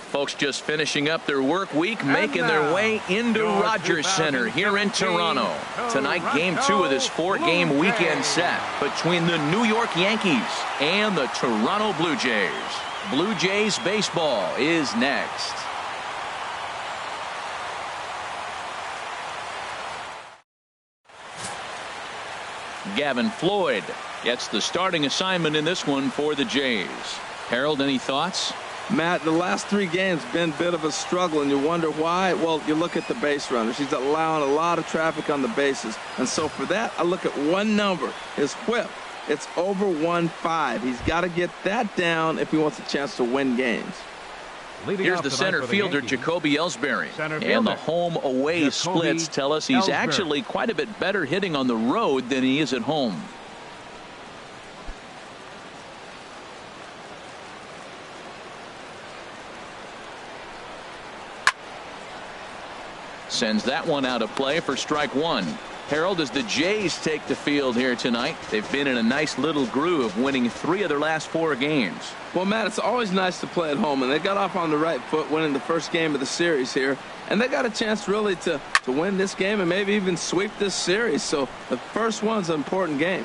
Folks just finishing up their work week, making their way into Rogers Center here in Toronto. Tonight, Game 2 of this 4-game weekend set between the New York Yankees and the Toronto Blue Jays. Blue Jays baseball is next. Gavin Floyd gets the starting assignment in this one for the Jays. Harold, any thoughts? Matt, the last 3 games been a bit of a struggle, and you wonder why. Well, you look at the base runners. He's allowing a lot of traffic on the bases. And so for that, I look at one number, his whip. It's over 1.5. He's got to get that down if he wants a chance to win games. Here's the center fielder, Jacoby Ellsbury. And the home-away splits tell us he's actually quite a bit better hitting on the road than he is at home. Sends that one out of play for strike 1. Harold, as the Jays take the field here tonight, they've been in a nice little groove, winning 3 of their last 4 games. Well, Matt, it's always nice to play at home, and they got off on the right foot, winning the first game of the series here, and they got a chance really to win this game and maybe even sweep this series. So the first one's an important game.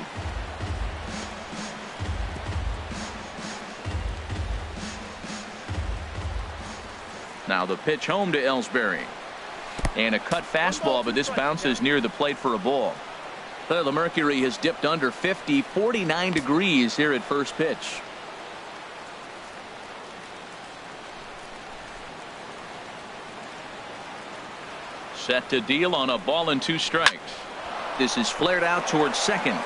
Now the pitch home to Ellsbury. And a cut fastball, but this bounces near the plate for a ball. The mercury has dipped under 50, 49 degrees here at first pitch. Set to deal on a ball and 2 strikes. This is flared out towards second.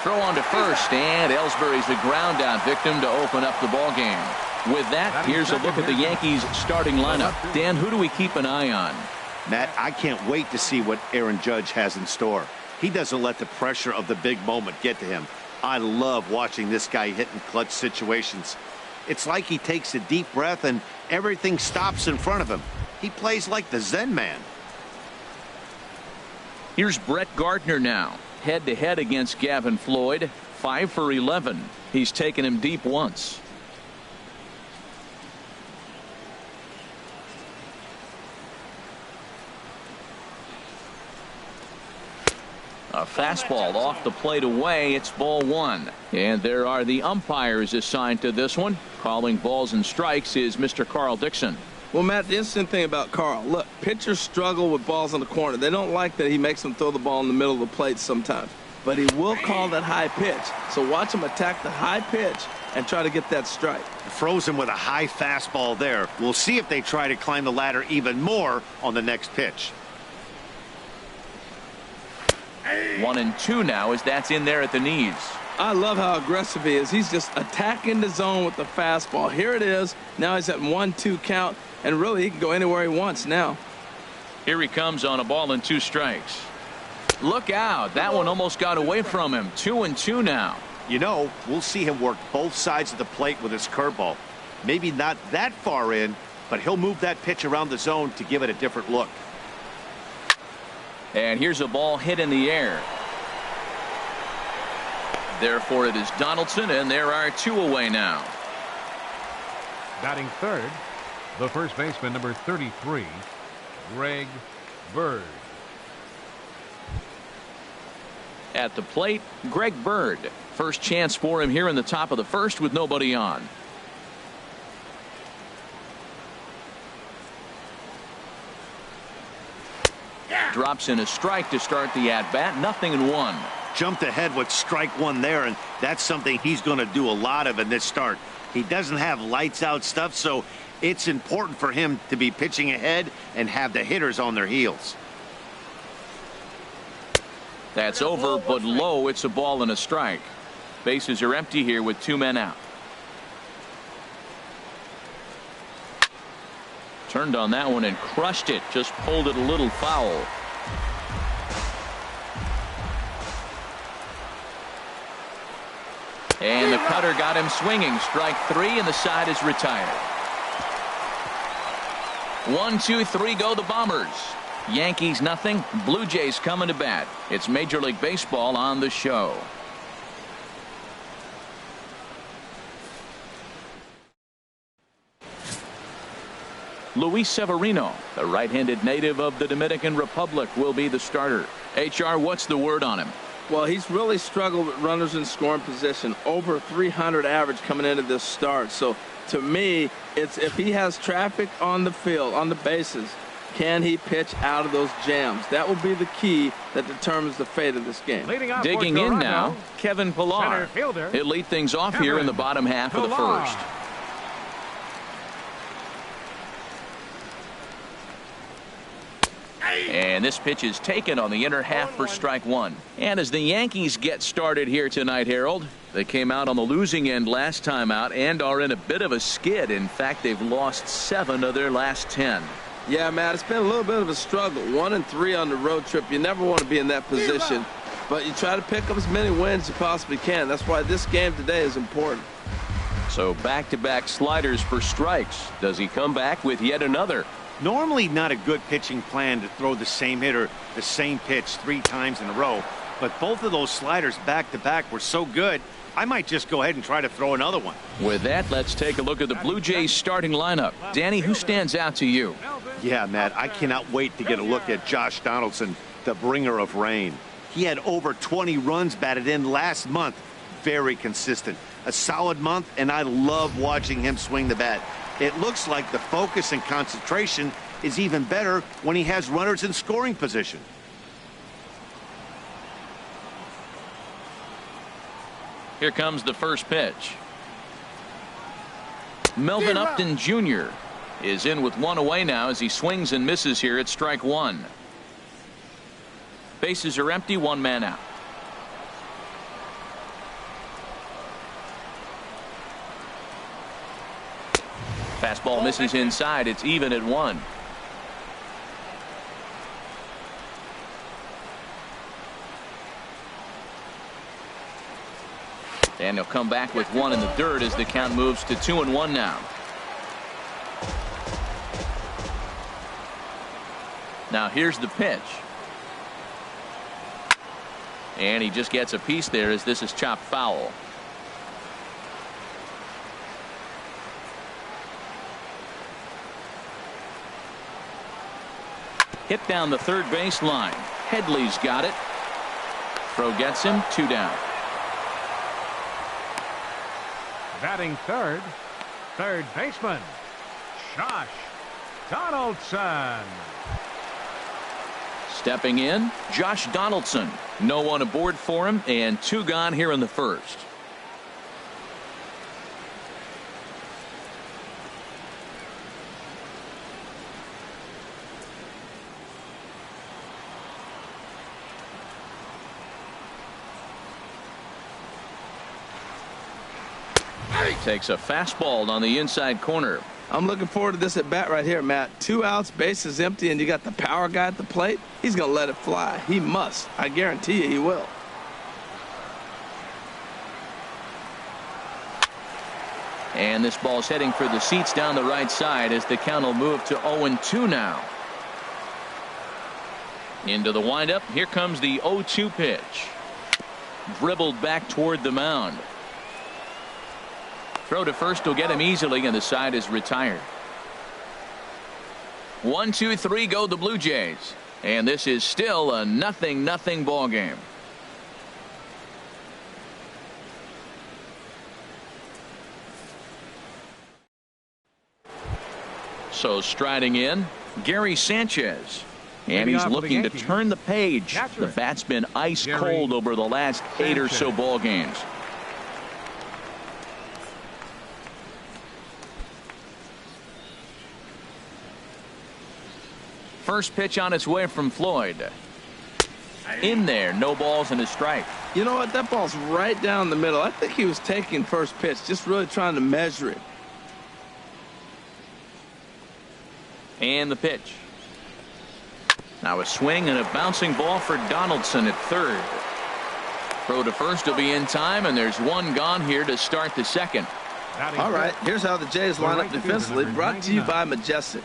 Throw on to first, and Ellsbury's a ground out victim to open up the ball game. With that, here's a look at the Yankees starting lineup. Dan, who do we keep an eye on? Matt, I can't wait to see what Aaron Judge has in store. He doesn't let the pressure of the big moment get to him. I love watching this guy hit in clutch situations. It's like he takes a deep breath and everything stops in front of him. He plays like the Zen man. Here's Brett Gardner now, head-to-head against Gavin Floyd. 5 for 11. He's taken him deep once. A fastball off the plate away. It's ball 1. And there are the umpires assigned to this one. Calling balls and strikes is Mr. Carl Dixon. Well, Matt, the interesting thing about Carl, look, pitchers struggle with balls in the corner. They don't like that he makes them throw the ball in the middle of the plate sometimes. But he will call that high pitch. So watch him attack the high pitch and try to get that strike. Froze him with a high fastball there. We'll see if they try to climb the ladder even more on the next pitch. 1-2 now as that's in there at the knees. I love how aggressive he is. He's just attacking the zone with the fastball. Here it is. Now he's at 1-2 count, and really he can go anywhere he wants now. Here he comes on a ball and 2 strikes. Look out. That one almost got away from him. 2-2 now. You know, we'll see him work both sides of the plate with his curveball. Maybe not that far in, but he'll move that pitch around the zone to give it a different look. And here's a ball hit in the air. Therefore it is Donaldson, and there are 2 away now. Batting third, the first baseman, number 33, Greg Bird. At the plate, Greg Bird. First chance for him here in the top of the first with nobody on. Drops in a strike to start the at-bat. 0-1. Jumped ahead with strike 1 there, and that's something he's going to do a lot of in this start. He doesn't have lights out stuff, so it's important for him to be pitching ahead and have the hitters on their heels. That's over, but low. It's a ball and a strike. Bases are empty here with 2 men out. Turned on that one and crushed it. Just pulled it a little foul. And the cutter got him swinging. Strike 3, and the side is retired. 1, 2, 3 go the Bombers. Yankees nothing. Blue Jays coming to bat. It's Major League Baseball on the show. Luis Severino, the right-handed native of the Dominican Republic, will be the starter. HR, what's the word on him? Well, he's really struggled with runners in scoring position, over 300 average coming into this start. So to me, it's if he has traffic on the field, on the bases, can he pitch out of those jams? That will be the key that determines the fate of this game. Digging in now, Kevin Pillar. He'll lead things off here in the bottom half of the first. And this pitch is taken on the inner half for strike one. And as the Yankees get started here tonight, Harold, they came out on the losing end last time out and are in a bit of a skid. In fact, they've lost 7 of their last 10. Yeah, Matt, it's been a little bit of a struggle. 1-3 on the road trip. You never want to be in that position, but you try to pick up as many wins as you possibly can. That's why this game today is important. So back-to-back sliders for strikes. Does he come back with yet another? Normally not a good pitching plan to throw the same hitter the same pitch 3 times in a row, but both of those sliders back-to-back were so good, I might just go ahead and try to throw another one. With that, let's take a look at the Blue Jays starting lineup. Danny, who stands out to you? Yeah, Matt, I cannot wait to get a look at Josh Donaldson, the bringer of rain. He had over 20 runs batted in last month. Very consistent. A solid month, and I love watching him swing the bat. It looks like the focus and concentration is even better when he has runners in scoring position. Here comes the first pitch. Melvin Upton Jr. is in with 1 away now as he swings and misses here at strike 1. Bases are empty, 1 man out. Fastball misses inside. It's even at 1. And he'll come back with 1 in the dirt as the count moves to 2-1 now. Now here's the pitch. And he just gets a piece there as this is chopped foul. Hit down the third base line. Headley's got it. Throw gets him, 2 down. Batting third baseman, Josh Donaldson. Stepping in, Josh Donaldson. No one aboard for him, and 2 gone here in the first. Takes a fastball on the inside corner. I'm looking forward to this at bat right here, Matt. 2 outs, bases empty, and you got the power guy at the plate. He's going to let it fly. He must. I guarantee you he will. And this ball's heading for the seats down the right side as the count will move to 0-2 now. Into the windup. Here comes the 0-2 pitch. Dribbled back toward the mound. Throw to first will get him easily, and the side is retired. 1, 2, 3 go the Blue Jays. And this is still a 0-0 ball game. So striding in, Gary Sanchez. And he's looking to turn the page. The bat's been ice cold over the last 8 or so ball games. First pitch on its way from Floyd. In there, no balls and a strike. You know what? That ball's right down the middle. I think he was taking first pitch, just really trying to measure it. And the pitch. Now a swing and a bouncing ball for Donaldson at third. Throw to first will be in time, and there's 1 gone here to start the second. All right, here's how the Jays line up defensively, brought to you by Majestic.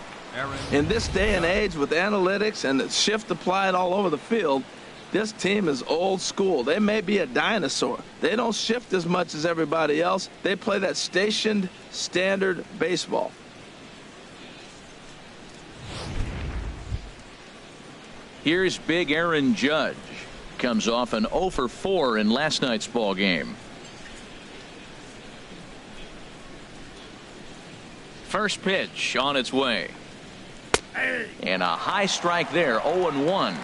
In this day and age with analytics and the shift applied all over the field, this team is old school. They may be a dinosaur. They don't shift as much as everybody else. They play that stationed standard baseball. Here's big Aaron Judge. Comes off an 0 for 4 in last night's ball game. First pitch on its way. And a high strike there, 0-1.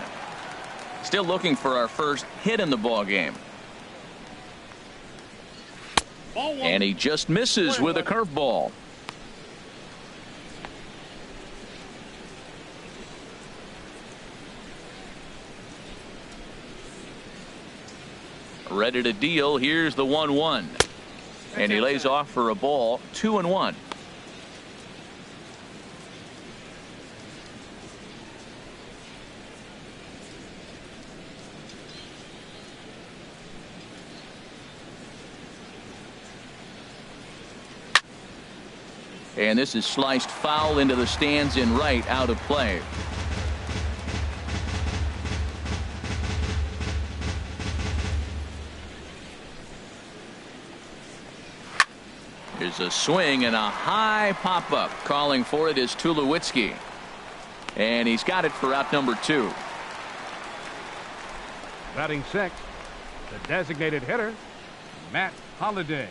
Still looking for our first hit in the ball game. And he just misses with a curveball. Ready to deal. Here's the 1-1. And he lays off for a ball, 2-1. And this is sliced foul into the stands in right, out of play. There's a swing and a high pop-up. Calling for it is Tulowitzki. And he's got it for out number 2. Batting sixth, the designated hitter, Matt Holliday.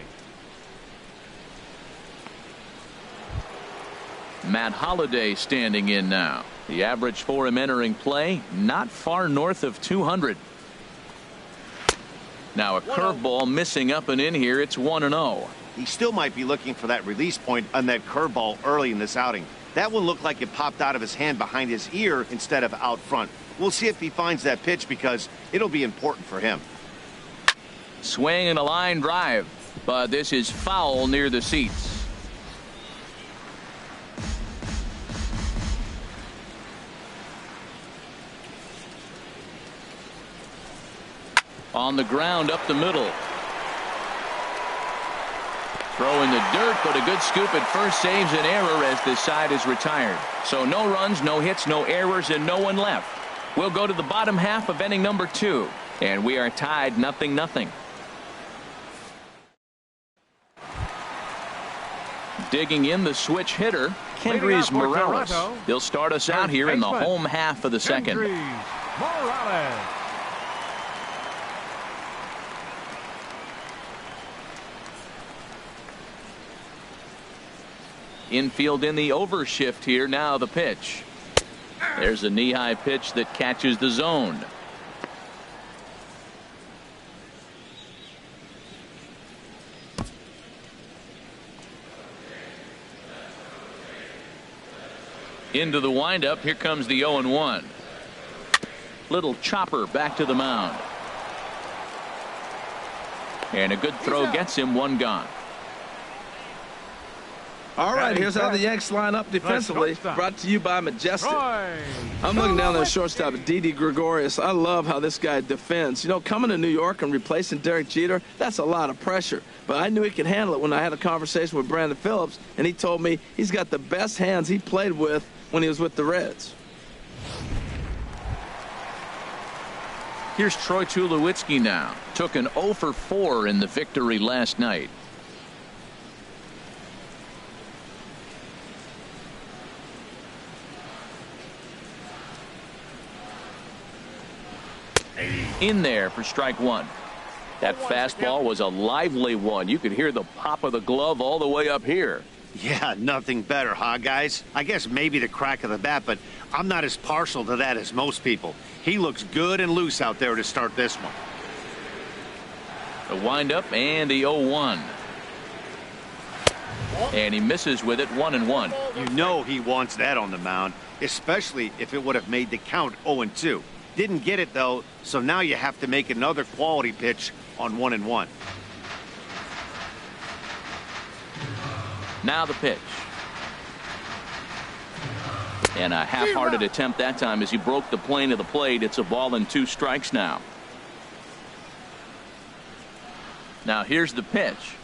Matt Holliday standing in now. The average for him entering play, not far north of 200. Now a curveball missing up and in here. It's 1-0. He still might be looking for that release point on that curveball early in this outing. That one looked like it popped out of his hand behind his ear instead of out front. We'll see if he finds that pitch because it'll be important for him. Swing and a line drive, but this is foul near the seats. On the ground up the middle. Throw in the dirt, but a good scoop at first saves an error as this side is retired. So no runs, no hits, no errors, and no one left. We'll go to the bottom half of inning number 2, and we are tied 0-0. Digging in the switch hitter, Kendrys Morales. He'll start us out here in the home half of the second. Morales. Infield in the overshift here. Now the pitch. There's a knee-high pitch that catches the zone. Into the windup. Here comes the 0-1. Little chopper back to the mound. And a good throw gets him one gone. All right, here's how the Yanks line up defensively. Brought to you by Majestic. I'm looking down there at shortstop, Didi Gregorius. I love how this guy defends. You know, coming to New York and replacing Derek Jeter, that's a lot of pressure. But I knew he could handle it when I had a conversation with Brandon Phillips, and he told me he's got the best hands he played with when he was with the Reds. Here's Troy Tulowitzki now. Took an 0 for 4 in the victory last night. In there for strike 1. That fastball was a lively one. You could hear the pop of the glove all the way up here. Yeah, nothing better, huh, guys? I guess maybe the crack of the bat, but I'm not as partial to that as most people. He looks good and loose out there to start this one. The windup and the 0-1. And he misses with it, 1-1. You know he wants that on the mound, especially if it would have made the count 0-2. Didn't get it, though, so now you have to make another quality pitch on 1-1. Now the pitch. And a half-hearted attempt that time as he broke the plane of the plate. It's a ball and 2 strikes now. Now here's the pitch.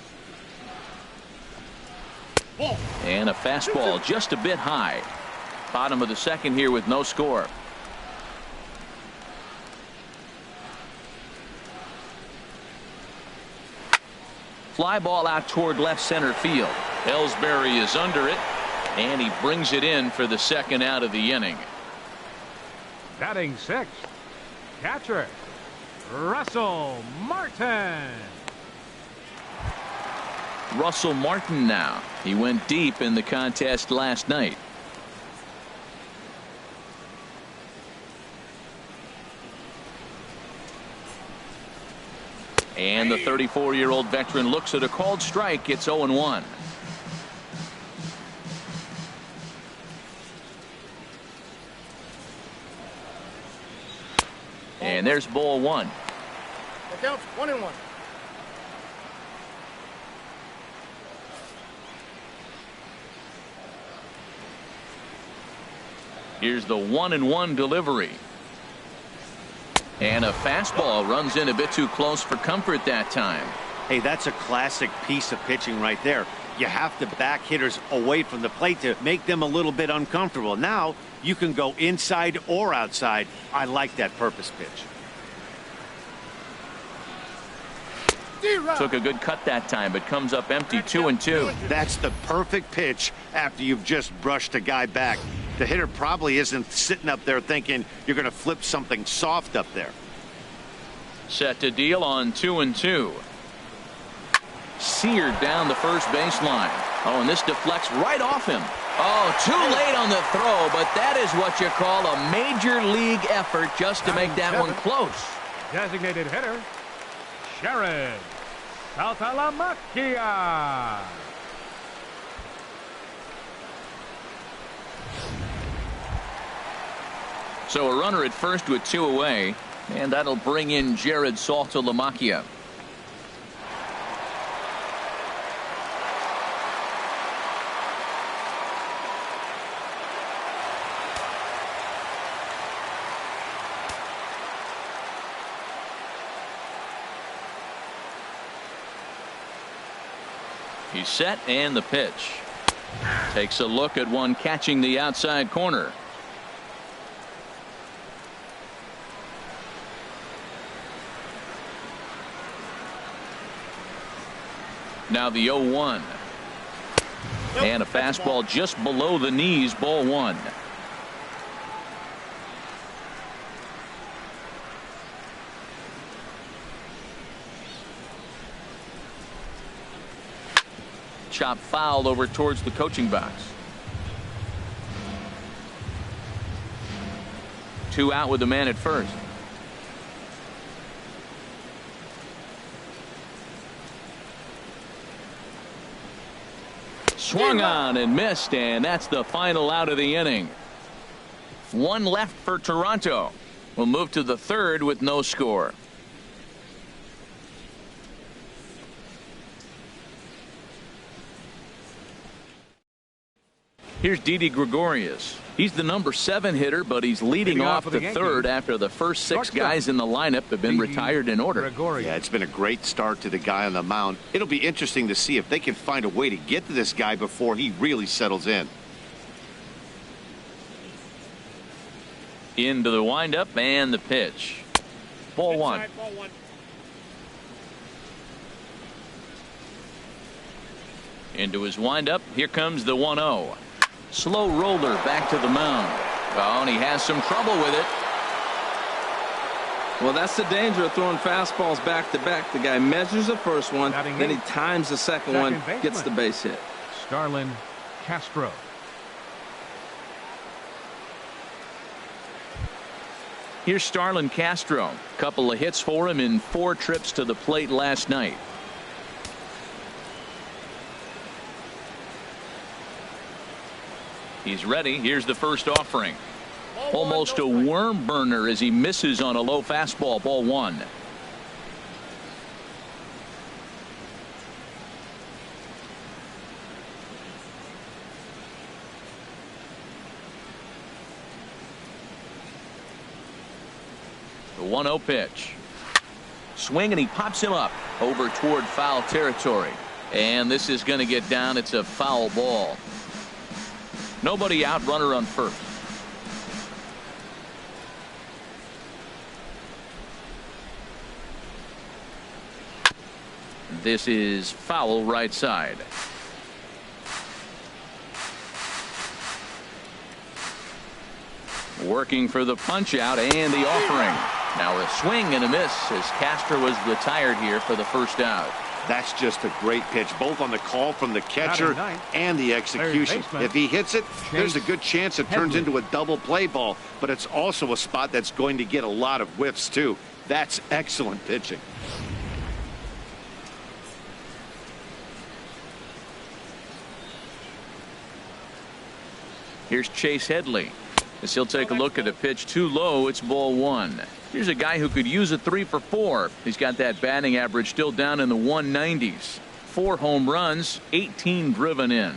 And a fastball just a bit high. Bottom of the second here with no score. Fly ball out toward left center field. Ellsbury is under it, and he brings it in for the second out of the inning. Batting sixth, catcher, Russell Martin. Russell Martin now. He went deep in the contest last night. And the 34-year-old veteran looks at a called strike. It's 0-1. And there's ball one. That counts 1-1. Here's the 1-1 delivery. And a fastball runs in a bit too close for comfort that time. Hey, that's a classic piece of pitching right there. You have to back hitters away from the plate to make them a little bit uncomfortable. Now you can go inside or outside. I like that purpose pitch. Took a good cut that time, but comes up empty. 2-2. That's the perfect pitch after you've just brushed a guy back. The hitter probably isn't sitting up there thinking you're going to flip something soft up there. Set to deal on 2-2. Seared down the first baseline. Oh, and this deflects right off him. Oh, too late on the throw, but that is what you call a major league effort just to make that one close. Designated hitter, Sharon Saltalamacchia. So a runner at first with two away, and that'll bring in Jared Saltalamacchia. He's set, and the pitch. Takes a look at one catching the outside corner. Now the 0-1. And a fastball just below the knees, ball one. Chop foul over towards the coaching box. 2 out with the man at first. Swung on and missed, and that's the final out of the inning. 1 left for Toronto. We'll move to the third with no score. Here's Didi Gregorius. He's the number 7 hitter, but he's leading off the third after the first 6 guys in the lineup have been retired in order. Yeah, it's been a great start to the guy on the mound. It'll be interesting to see if they can find a way to get to this guy before he really settles in. Into the windup and the pitch. Ball one. Into his windup. Here comes the 1-0. Slow roller back to the mound. Oh, and he has some trouble with it. Well, that's the danger of throwing fastballs back to back. The guy measures the first one, then he times the second one, gets the base hit. Starlin Castro. Here's Starlin Castro. Couple of hits for him in 4 trips to the plate last night. He's ready. Here's the first offering. Almost a worm burner as he misses on a low fastball. Ball one. The 1-0 pitch. Swing, and he pops him up over toward foul territory. And this is going to get down. It's a foul ball. Nobody out, runner on first. This is foul right side. Working for the punch out and the offering. Now a swing and a miss as Castro was retired here for the first out. That's just a great pitch, both on the call from the catcher and the execution. If he hits it, there's a good chance it turns into a double play ball, but it's also a spot that's going to get a lot of whiffs too. That's excellent pitching. Here's Chase Headley as he'll take a look at a pitch too low. It's ball one. Here's a guy who could use a 3 for 4. He's got that batting average still down in the 190s. 4 home runs, 18 driven in.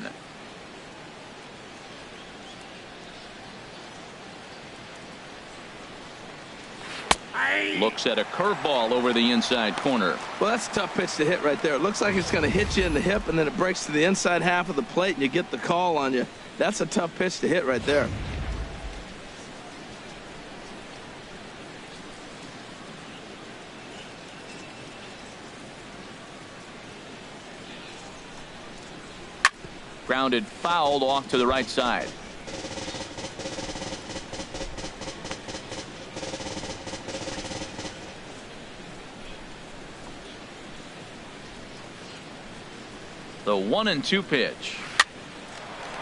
Looks at a curveball over the inside corner. Well, that's a tough pitch to hit right there. It looks like it's going to hit you in the hip, and then it breaks to the inside half of the plate, and you get the call on you. That's a tough pitch to hit right there. Grounded fouled off to the right side. The 1-2 pitch.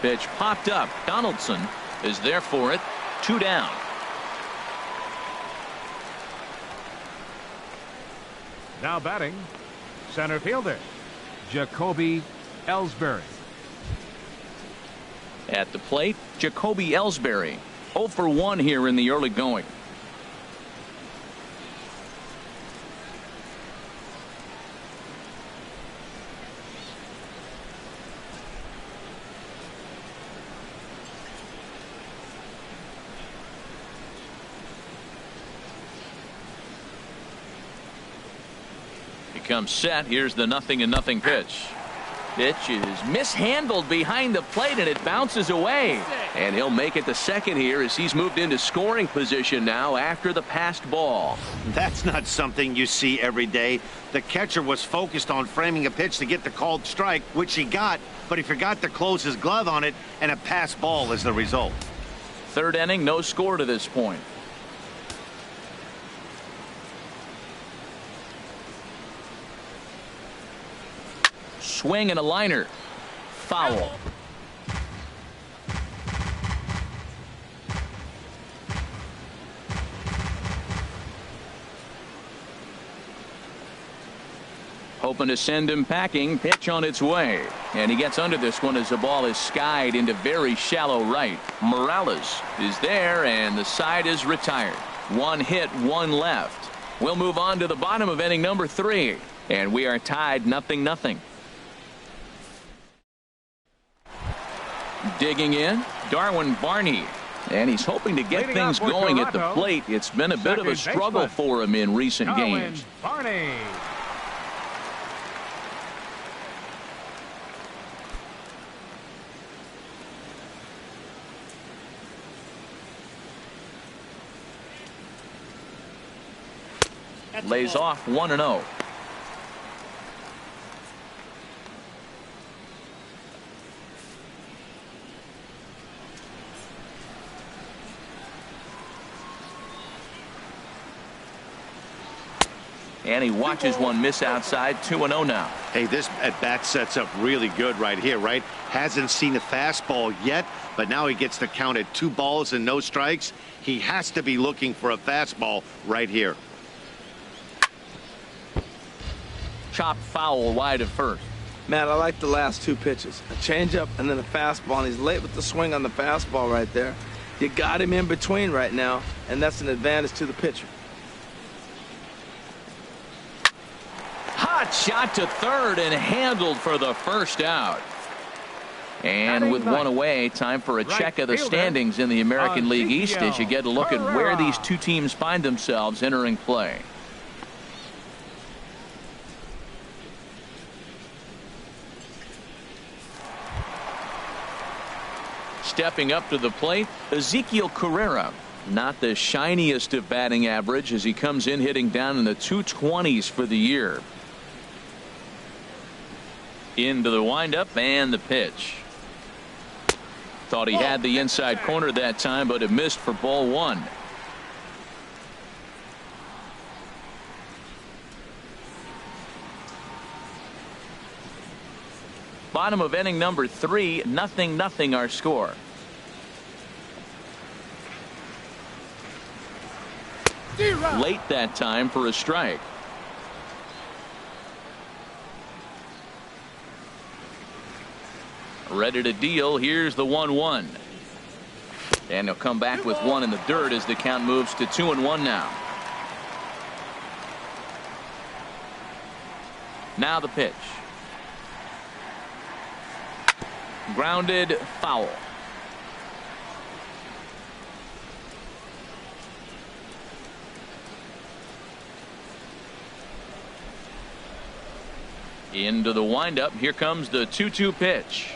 Pitch popped up. Donaldson is there for it. 2 down. Now batting, center fielder Jacoby Ellsbury. At the plate, Jacoby Ellsbury. 0 for 1 here in the early going. He comes set. Here's the 0-0 pitch. Pitch is mishandled behind the plate, and it bounces away. And he'll make it to second here as he's moved into scoring position now after the passed ball. That's not something you see every day. The catcher was focused on framing a pitch to get the called strike, which he got, but he forgot to close his glove on it, and a passed ball is the result. Third inning, no score to this point. Swing and a liner. Foul. Hoping to send him packing. Pitch on its way. And he gets under this one as the ball is skied into very shallow right. Morales is there, and the side is retired. 1 hit, 1 left. We'll move on to the bottom of inning number 3. And we are tied 0-0. Digging in, Darwin Barney. And he's hoping to get things going at the plate. It's been a bit of a struggle for him in recent games. Barney. Lays off 1-0. And he watches one miss outside. 2-0 now. Hey, this at bat sets up really good right here, right? Hasn't seen a fastball yet, but now he gets to count at 2 balls and no strikes. He has to be looking for a fastball right here. Chop foul wide of first. Matt, I like the last 2 pitches. A changeup and then a fastball, and he's late with the swing on the fastball right there. You got him in between right now, and that's an advantage to the pitcher. Hot shot to third and handled for the first out. And with 1 away, time for a check of the standings in the American League East as you get a look at where these 2 teams find themselves entering play. Stepping up to the plate, Ezekiel Carrera. Not the shiniest of batting average as he comes in hitting down in the 220s for the year. Into the windup and the pitch. Thought he had the inside corner that time, but it missed for ball one. Bottom of inning number 3, 0-0 our score. Late that time for a strike. Ready to deal. Here's the 1-1. And he'll come back with one in the dirt as the count moves to 2-1 now. Now the pitch. Grounded, foul. Into the windup. Here comes the 2-2 pitch.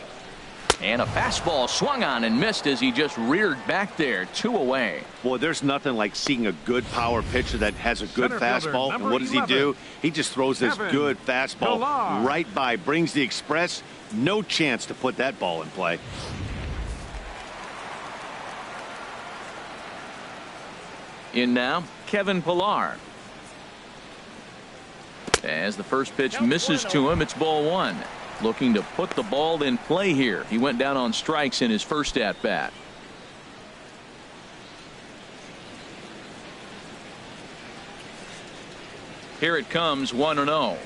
And a fastball swung on and missed as he just reared back there. 2 away. Boy, there's nothing like seeing a good power pitcher that has a good fastball. And what does he do? He just throws this good fastball right by, brings the express. No chance to put that ball in play. In now, Kevin Pillar. As the first pitch misses to him, it's ball one. Looking to put the ball in play here. He went down on strikes in his first at bat. Here it comes, 1-0.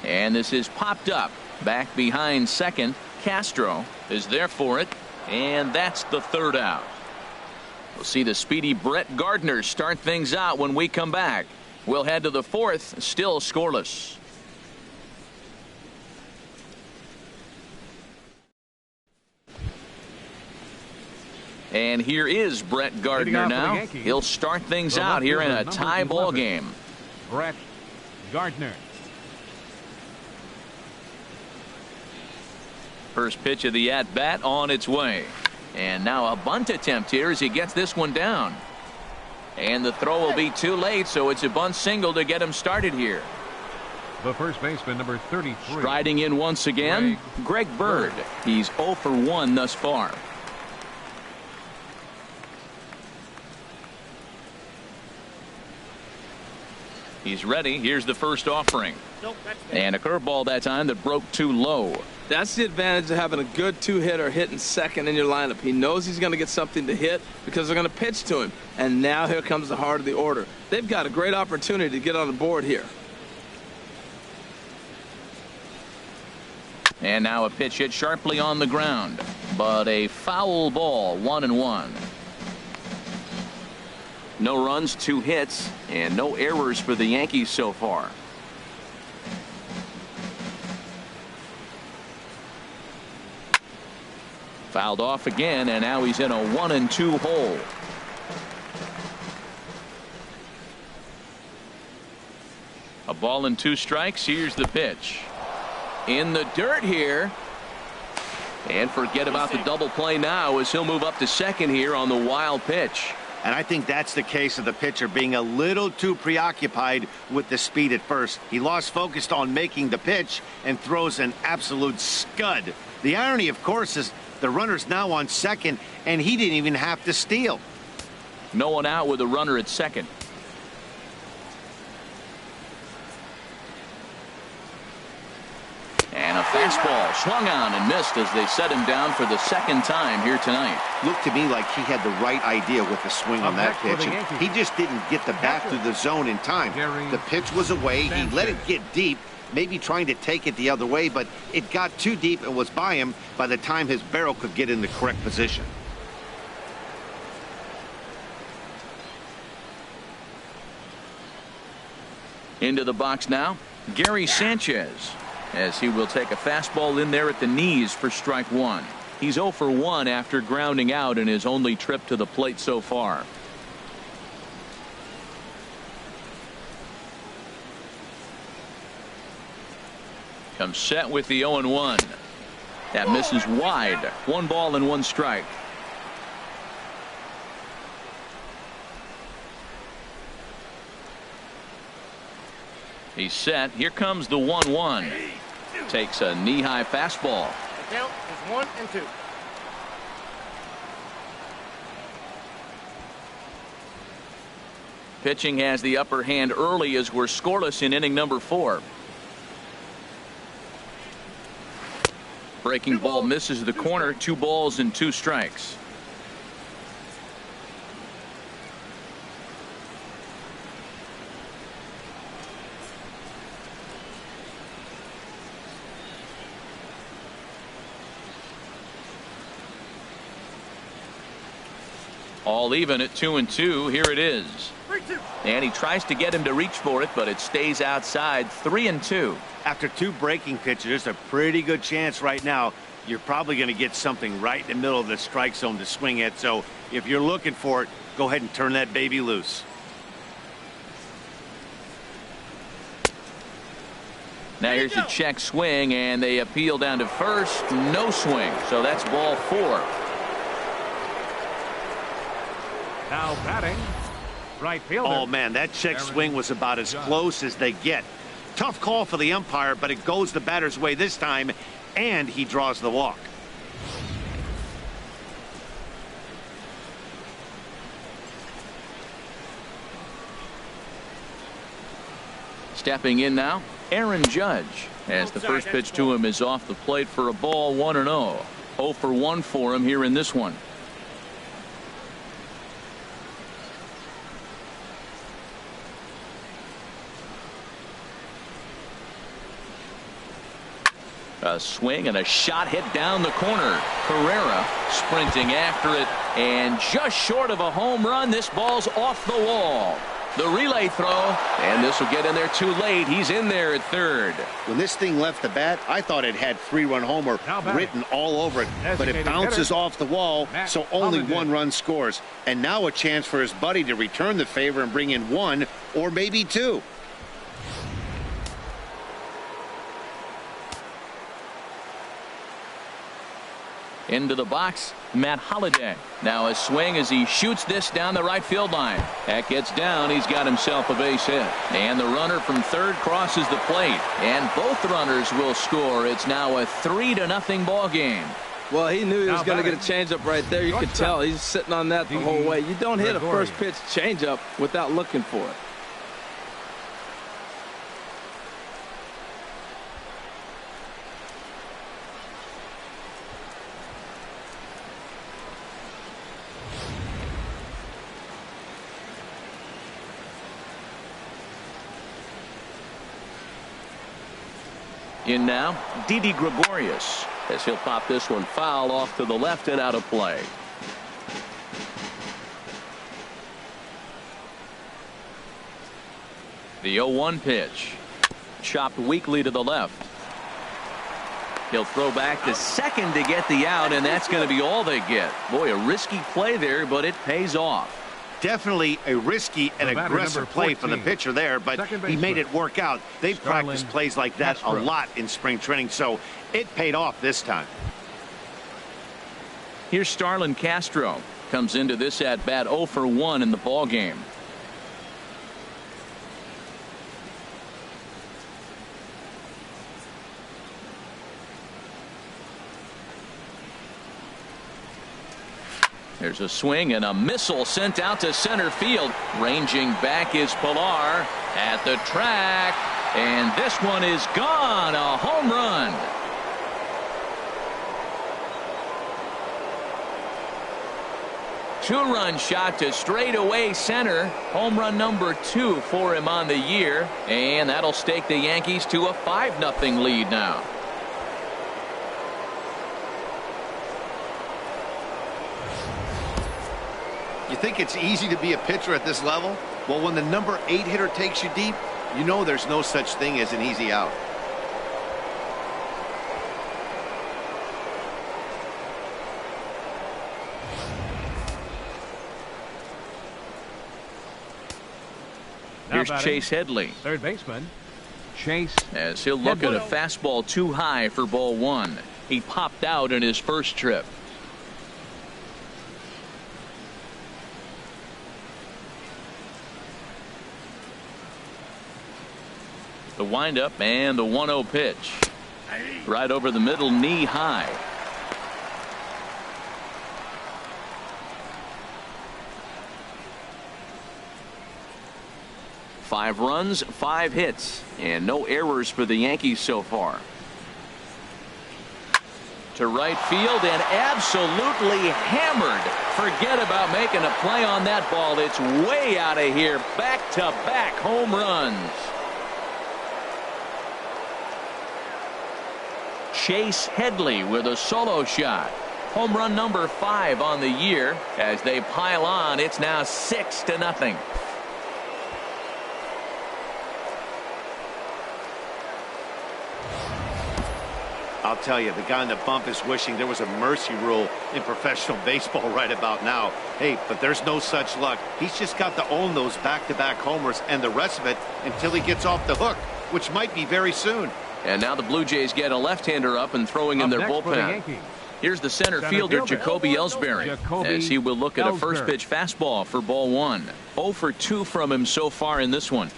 And this is popped up. Back behind second. Castro is there for it. And that's the third out. We'll see the speedy Brett Gardner start things out when we come back. We'll head to the fourth, still scoreless. And here is Brett Gardner now. He'll start things out here in a tie ball game. Brett Gardner. First pitch of the at-bat on its way. And now a bunt attempt here as he gets this one down. And the throw will be too late, so it's a bunt single to get him started here. The first baseman, number 33. Striding in once again, Greg Bird. He's 0 for 1 thus far. He's ready. Here's the first offering. And a curveball that time that broke too low. That's the advantage of having a good two-hitter hitting second in your lineup. He knows he's going to get something to hit because they're going to pitch to him. And now here comes the heart of the order. They've got a great opportunity to get on the board here. And now a pitch hit sharply on the ground. But a foul ball, 1-1. No runs, 2 hits, and no errors for the Yankees so far. Fouled off again, and now he's in a 1-2 hole. A ball and 2 strikes. Here's the pitch. In the dirt here. And forget about the double play now as he'll move up to second here on the wild pitch. And I think that's the case of the pitcher being a little too preoccupied with the speed at first. He lost focus on making the pitch and throws an absolute scud. The irony, of course, is the runner's now on second, and he didn't even have to steal. No one out with a runner at second. And a fastball swung on and missed as they set him down for the second time here tonight. Looked to me like he had the right idea with the swing on that pitch. He just didn't get the bat through the zone in time. The pitch was away. He let it get deep, maybe trying to take it the other way, but it got too deep and was by him by the time his barrel could get in the correct position. Into the box now, Gary Sanchez, as he will take a fastball in there at the knees for strike one. He's 0 for 1 after grounding out in his only trip to the plate so far. Comes set with the 0-1. That misses wide. 1 ball and 1 strike. He's set. Here comes the 1-1. Takes a knee-high fastball. count is 1-2. Pitching has the upper hand early as we're scoreless in inning number 4. Breaking ball misses the corner. 2 balls and 2 strikes. All even at 2-2. Here it is. 3-2. And he tries to get him to reach for it, but it stays outside. 3-2. After 2 breaking pitches, there's a pretty good chance right now you're probably going to get something right in the middle of the strike zone to swing at. So if you're looking for it, go ahead and turn that baby loose. Now here's a check swing, and they appeal down to first. No swing. So that's ball 4. Now batting, right fielder. Oh, man, that check swing was about as close as they get. Tough call for the umpire, but it goes the batter's way this time, and he draws the walk. Stepping in now, Aaron Judge, as the first pitch to him is off the plate for a ball. 1-0. 0 for 1 for him here in this one. A swing and a shot hit down the corner. Carrera sprinting after it, and just short of a home run. This ball's off the wall. The relay throw, and this will get in there too late. He's in there at third. When this thing left the bat, I thought it had 3-run homer written all over it, but it bounces off the wall, so only 1 run scores. And now a chance for his buddy to return the favor and bring in 1 or maybe 2. Into the box, Matt Holliday. Now a swing as he shoots this down the right field line. That gets down. He's got himself a base hit. And the runner from third crosses the plate. And both runners will score. It's now a 3-0 ball game. Well, he knew he was going to get a changeup right there. You could tell he's sitting on that the whole way. You don't hit a first pitch changeup without looking for it. In now, Didi Gregorius, as he'll pop this one foul off to the left and out of play. The 0-1 pitch. Chopped weakly to the left. He'll throw back to second to get the out, and that's going to be all they get. Boy, a risky play there, but it pays off. Definitely a risky and aggressive play for the pitcher there, but he made it work out. They've practiced plays like that a lot in spring training, so it paid off this time. Here's Starlin Castro. Comes into this at bat 0 for 1 in the ball game. There's a swing and a missile sent out to center field. Ranging back is Pilar at the track, and this one is gone. A home run. Two-run shot to straightaway center. Home run number 2 for him on the year, and that'll stake the Yankees to a 5-0 lead now. You think it's easy to be a pitcher at this level? Well, when the number 8 hitter takes you deep, you know there's no such thing as an easy out. Here's Chase Headley. Third baseman, Chase. As he'll look at a fastball too high for ball 1. He popped out in his first trip. The windup and the 1-0 pitch. Right over the middle, knee high. Five runs, 5 hits, and no errors for the Yankees so far. To right field and absolutely hammered. Forget about making a play on that ball. It's way out of here. Back-to-back home runs. Chase Headley with a solo shot. Home run number 5 on the year. As they pile on, it's now 6-0. I'll tell you, the guy in the bump is wishing there was a mercy rule in professional baseball right about now. Hey, but there's no such luck. He's just got to own those back-to-back homers and the rest of it until he gets off the hook, which might be very soon. And now the Blue Jays get a left-hander up and throwing in their bullpen. Here's the center fielder, Jacoby Ellsbury, as he will look at a first-pitch fastball for ball 1. 0 for 2 from him so far in this one.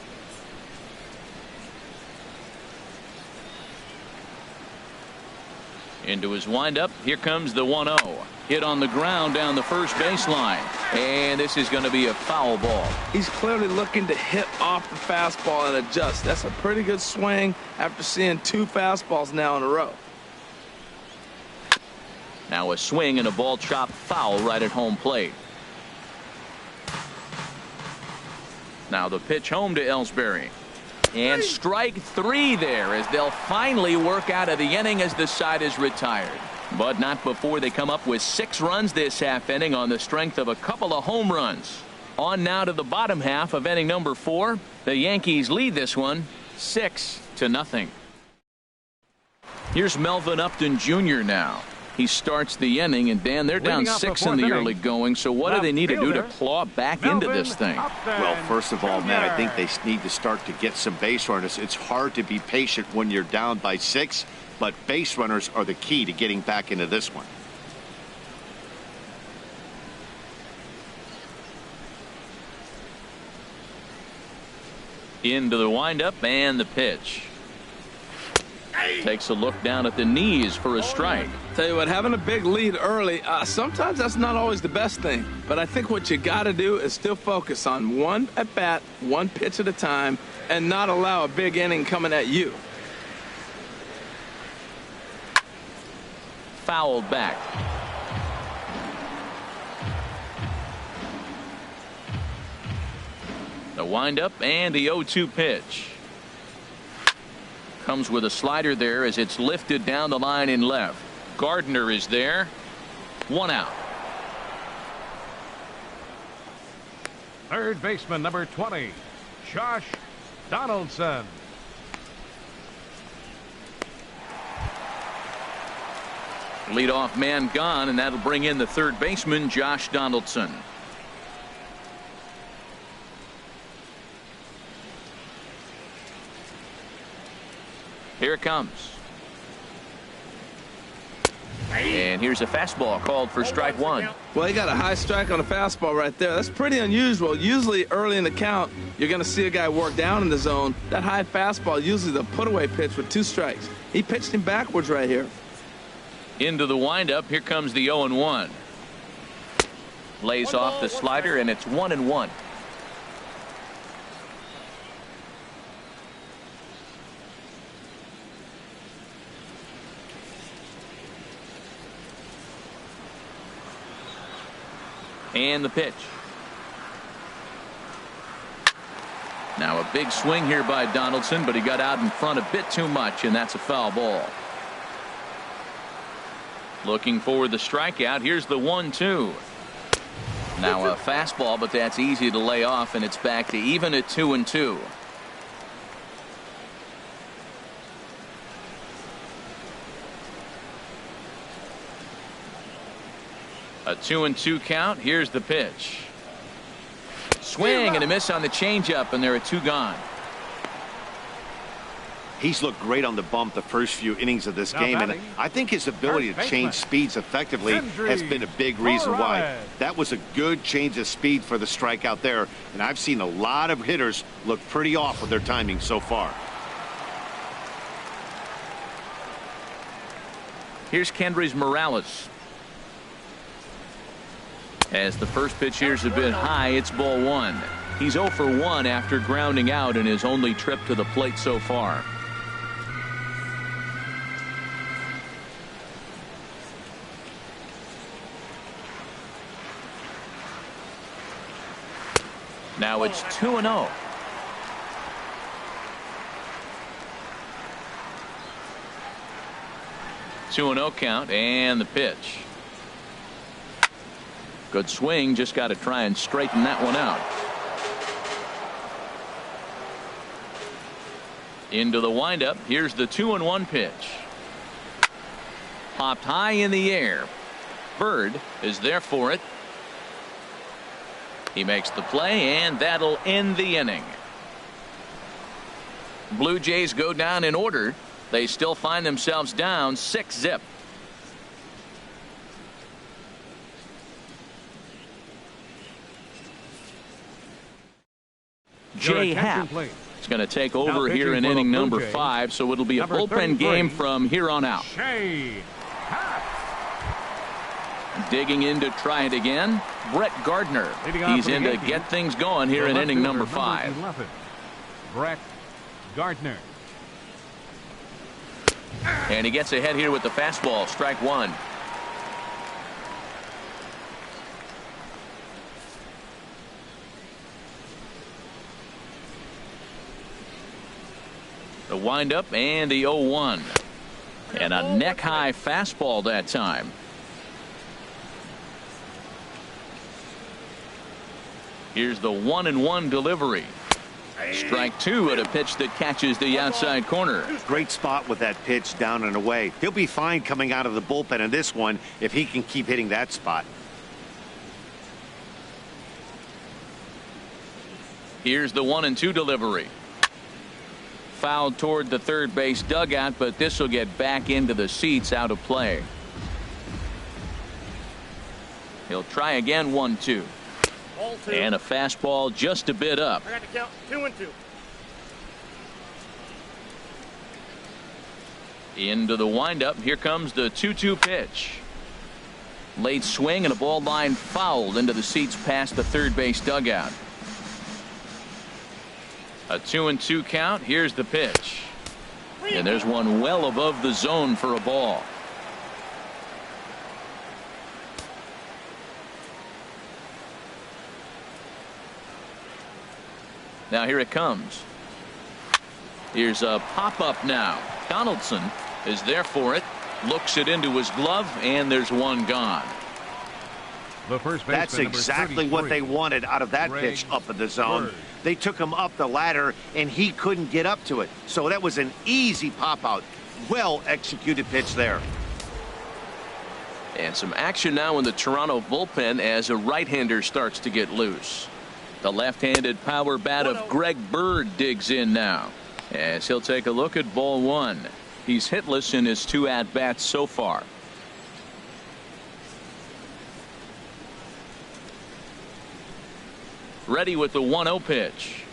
Into his windup. Here comes the 1-0. Hit on the ground down the first baseline. And this is going to be a foul ball. He's clearly looking to hit off the fastball and adjust. That's a pretty good swing after seeing 2 fastballs now in a row. Now a swing and a ball chopped foul right at home plate. Now the pitch home to Ellsbury. And strike 3 there as they'll finally work out of the inning as the side is retired. But not before they come up with 6 runs this half inning on the strength of a couple of home runs. On now to the bottom half of inning number 4. The Yankees lead this one 6-0. Here's Melvin Upton Jr. now. He starts the inning, and Dan, they're down 6 in the early going, so what do they need to do to claw back into this thing? Well, first of all, Matt, I think they need to start to get some base runners. It's hard to be patient when you're down by 6, but base runners are the key to getting back into this one. Into the windup and the pitch. Takes a look down at the knees for a strike. Tell you what, having a big lead early, sometimes that's not always the best thing. But I think what you got to do is still focus on one at bat, one pitch at a time, and not allow a big inning coming at you. Fouled back. The windup and the 0-2 pitch. Comes with a slider there as it's lifted down the line in left. Gardner is there. 1 out. Third baseman number 20, Josh Donaldson. Leadoff man gone, and that'll bring in the third baseman, Josh Donaldson. Here it comes. And here's a fastball called for strike 1. Well, he got a high strike on a fastball right there. That's pretty unusual. Usually early in the count, you're going to see a guy work down in the zone. That high fastball, usually the put-away pitch with 2 strikes. He pitched him backwards right here. Into the windup. Here comes the 0-1. Lays off the slider, and it's 1-1. And the pitch. Now a big swing here by Donaldson, but he got out in front a bit too much, and that's a foul ball. Looking for the strikeout. Here's the 1-2. Now a fastball, but that's easy to lay off, and it's back to even at 2-2. A 2-2 count. Here's the pitch. Swing and a miss on the changeup, and there are 2 gone. He's looked great on the bump the first few innings of this game, and I think his ability to change speeds effectively has been a big reason why. That was a good change of speed for the strikeout there, and I've seen a lot of hitters look pretty off with their timing so far. Here's Kendrys Morales. As the first pitch here's a bit high, it's ball one. He's 0 for 1 after grounding out in his only trip to the plate so far. Now it's 2-0. Two and 0 count, and the pitch. Good swing, just got to try and straighten that one out. Into the windup. Here's the 2-1 pitch. Popped high in the air. Bird is there for it. He makes the play, and that'll end the inning. Blue Jays go down in order. They still find themselves down 6-0. Jay Happ is going to take over here in inning number 5, so it'll be a bullpen game from here on out. Digging in to try it again, Brett Gardner. He's in to get things going here in inning number 5. Brett Gardner. And he gets ahead here with the fastball, strike one. The windup and the 0-1. And a neck-high fastball that time. Here's the 1-1 delivery. Strike two at a pitch that catches the outside corner. Great spot with that pitch down and away. He'll be fine coming out of the bullpen in this one if he can keep hitting that spot. Here's the 1-2 delivery. Fouled toward the third base dugout, but this will get back into the seats, out of play. He'll try again, 1-2. And a fastball just a bit up. I got to count 2-2. Into the windup. Here comes the 2-2 pitch. Late swing and a ball line fouled into the seats past the third base dugout. A 2-2 count. Here's the pitch. And there's one well above the zone for a ball. Now here it comes. Here's a pop-up now. Donaldson is there for it. Looks it into his glove, and there's one gone. The first baseman, that's exactly what they wanted out of that pitch up in the zone. Bird. They took him up the ladder, and he couldn't get up to it. So that was an easy pop-out. Well-executed pitch there. And some action now in the Toronto bullpen as a right-hander starts to get loose. The left-handed power bat of Greg Bird digs in now, as he'll take a look at ball one. He's hitless in his 2 at-bats so far. Ready with the 1-0 pitch.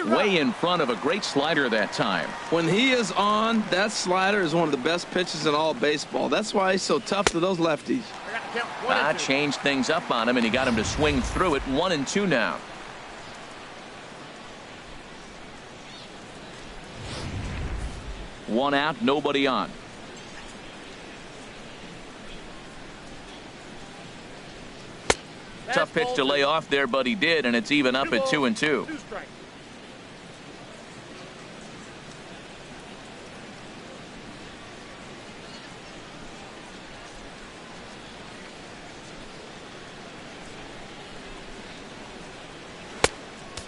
Way in front of a great slider that time. When he is on, that slider is one of the best pitches in all baseball. That's why he's so tough to those lefties. Changed things up on him, and he got him to swing through it. 1-2 now. One out, nobody on. Tough pitch to lay off there, but he did, and it's even up at 2-2.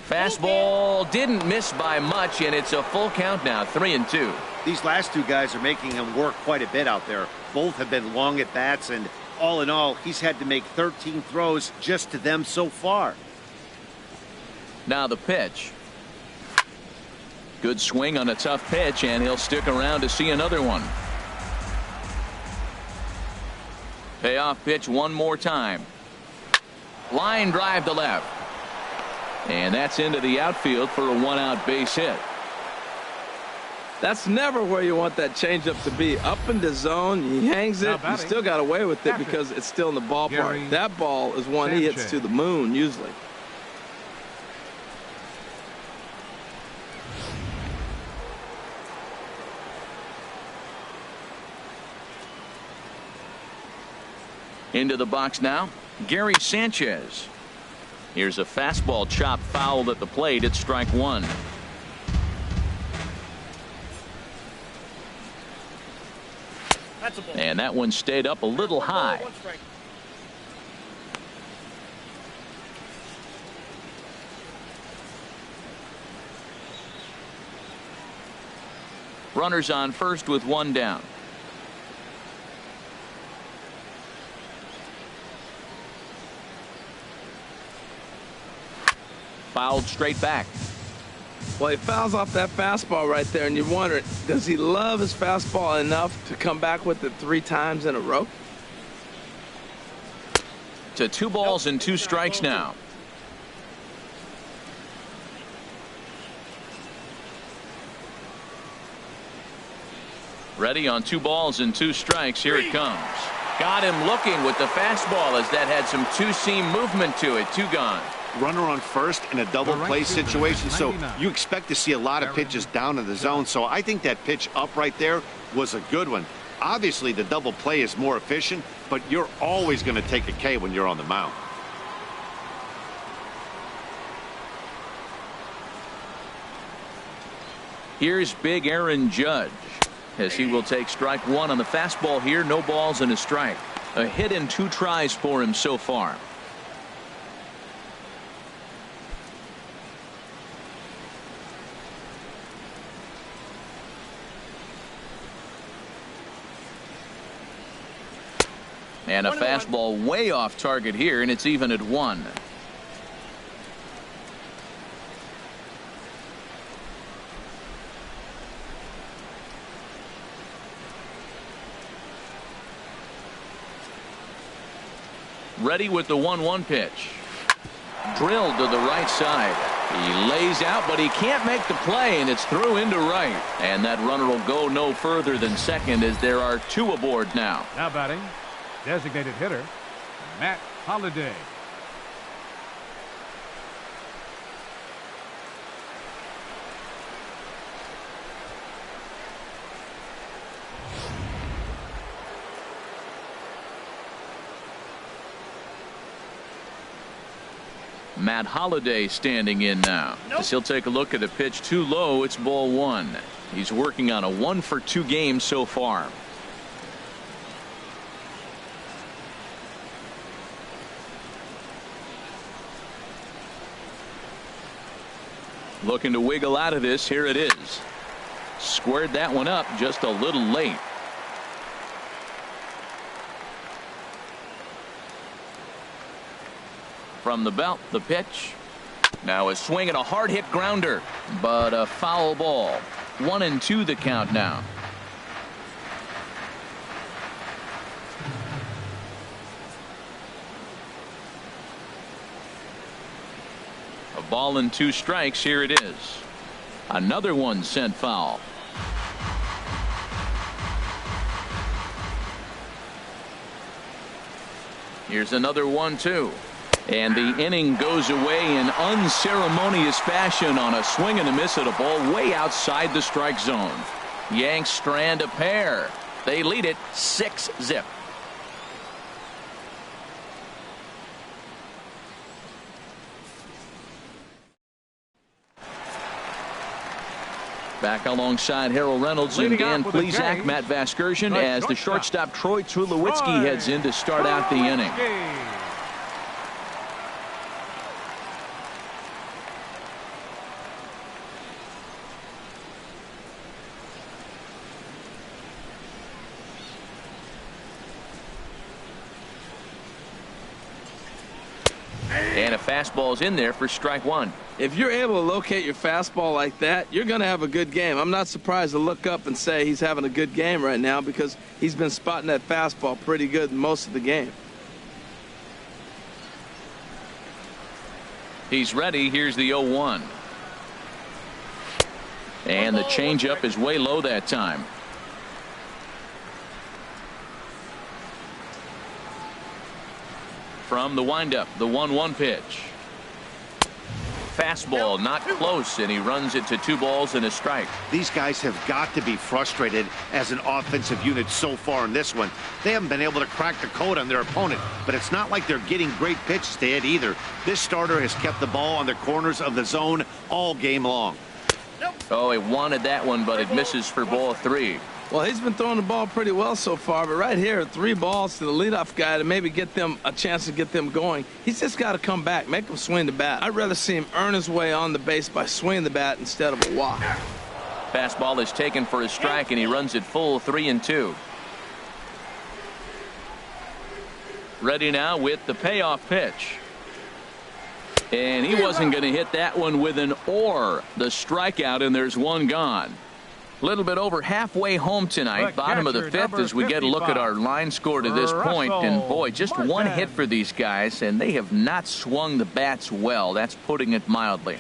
Fastball didn't miss by much, and it's a full count now, 3-2. These last two guys are making him work quite a bit out there. Both have been long at bats, and all in all, he's had to make 13 throws just to them so far. Now the pitch. Good swing on a tough pitch, and he'll stick around to see another one. Payoff pitch one more time. Line drive to left. And that's into the outfield for a 1-out base hit. That's never where you want that changeup to be. Up in the zone, he hangs it. He still got away with it because it's still in the ballpark. That ball is one he hits to the moon usually. Into the box now, Gary Sanchez. Here's a fastball chop fouled at the plate. It's strike one. That's a ball. And that one stayed up a little high. One strike. Runners on first with one down. Fouled straight back. Well, he fouls off that fastball right there, and you wonder, does he love his fastball enough to come back with it 3 times in a row? To 2 balls and 2 strikes now. Ready on 2 balls and 2 strikes. Here it comes. Got him looking with the fastball as that had some two-seam movement to it. 2 gone. Runner on first in a double play situation, so you expect to see a lot of pitches down in the zone. So I think that pitch up right there was a good one. Obviously, the double play is more efficient, but you're always going to take a K when you're on the mound. Here's big Aaron Judge as he will take strike 1 on the fastball here. No balls and a strike. A hit in 2 tries for him so far. And a fastball way off target here, and it's even at 1. Ready with the 1-1 pitch. Drilled to the right side. He lays out, but he can't make the play, and it's through into right. And that runner will go no further than second as there are 2 aboard now. Now batting, designated hitter, Matt Holliday. Matt Holliday standing in now. As he'll take a look at a pitch too low. It's ball 1. He's working on a 1-for-2 game so far. Looking to wiggle out of this. Here it is. Squared that one up just a little late. From the belt, the pitch. Now a swing and a hard hit grounder, but a foul ball. 1-2 the count now. A ball and 2 strikes. Here it is. Another one sent foul. Here's another 1-2. And the inning goes away in unceremonious fashion on a swing and a miss at a ball way outside the strike zone. Yanks strand a pair. They lead it 6-0. Back alongside Harold Reynolds and Dan Plesac, Matt Vasgersian, as the shortstop Troy Tulowitzki heads in to start out the inning. And a fastball's in there for strike 1. If you're able to locate your fastball like that, you're going to have a good game. I'm not surprised to look up and say he's having a good game right now because he's been spotting that fastball pretty good most of the game. He's ready. Here's the 0-1. And the changeup is way low that time. From the windup, the 1-1 pitch. Fastball not close, and he runs it to 2 balls and a strike. These guys have got to be frustrated as an offensive unit so far in this one. They haven't been able to crack the code on their opponent, but it's not like they're getting great pitches to hit either. This starter has kept the ball on the corners of the zone all game long. Oh, he wanted that one, but it misses for ball 3. Well, he's been throwing the ball pretty well so far, but right here, 3 balls to the leadoff guy to maybe get them a chance to get them going. He's just got to come back, make him swing the bat. I'd rather see him earn his way on the base by swinging the bat instead of a walk. Fastball is taken for a strike, and he runs it full 3-2. Ready now with the payoff pitch. And he wasn't going to hit that one with an or. The strikeout, and there's 1 gone. A little bit over halfway home tonight, bottom of the 5th, as we get a look at our line score to this point. And boy, just 1 hit for these guys, and they have not swung the bats well. That's putting it mildly.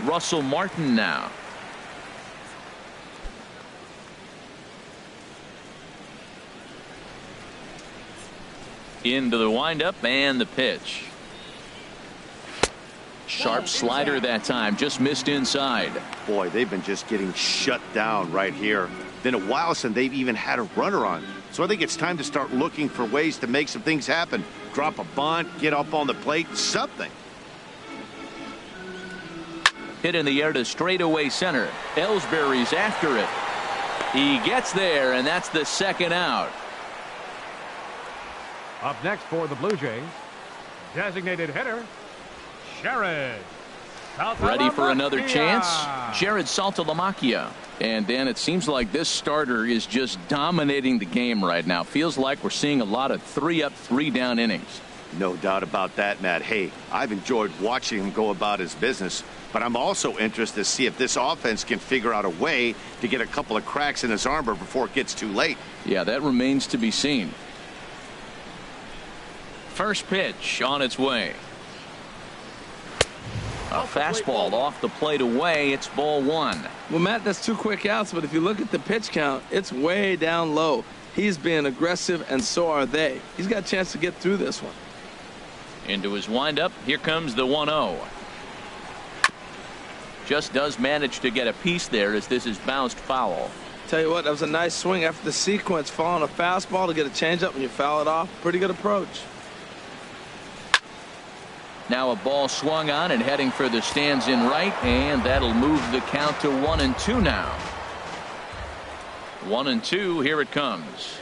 Russell Martin now. Into the windup and the pitch. Sharp slider that time, just missed inside. Boy, they've been just getting shut down right here. Been a while since they've even had a runner on. So I think it's time to start looking for ways to make some things happen. Drop a bunt, get up on the plate, something. Hit in the air to straightaway center. Ellsbury's after it. He gets there, and that's the 2nd out. Up next for the Blue Jays, designated hitter, Jared. Ready for another chance? Jared Saltalamacchia. And Dan, it seems like this starter is just dominating the game right now. Feels like we're seeing a lot of 3-up, 3-down innings. No doubt about that, Matt. Hey, I've enjoyed watching him go about his business, but I'm also interested to see if this offense can figure out a way to get a couple of cracks in his armor before it gets too late. Yeah, that remains to be seen. First pitch on its way. A fastball off the plate away. It's ball 1. Well, Matt, that's 2 quick outs, but if you look at the pitch count, it's way down low. He's being aggressive, and so are they. He's got a chance to get through this one. Into his windup. Here comes the 1-0. Just does manage to get a piece there as this is bounced foul. Tell you what, that was a nice swing after the sequence. Following a fastball to get a changeup and you foul it off. Pretty good approach. Now a ball swung on and heading for the stands in right, and that'll move the count to 1-2 now. 1-2, here it comes.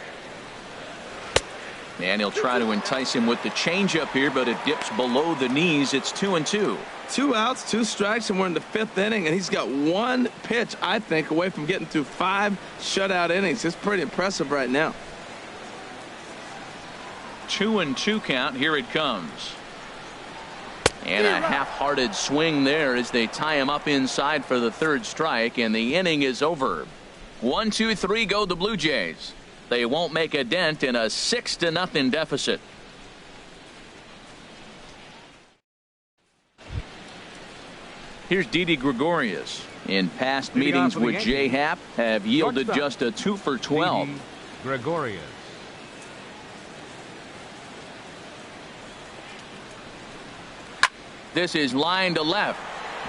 And he'll try to entice him with the changeup here, but it dips below the knees. It's 2-2. 2 outs, 2 strikes, and we're in the 5th inning, and he's got 1 pitch, I think, away from getting through 5 shutout innings. It's pretty impressive right now. 2-2 count. Here it comes. And a half-hearted swing there as they tie him up inside for the 3rd strike, and the inning is over. 1-2-3 go the Blue Jays. They won't make a dent in a 6-0 deficit. Here's Didi Gregorius. In past meetings with J. Happ, have yielded just a 2 for 12. Didi Gregorius. This is line to left,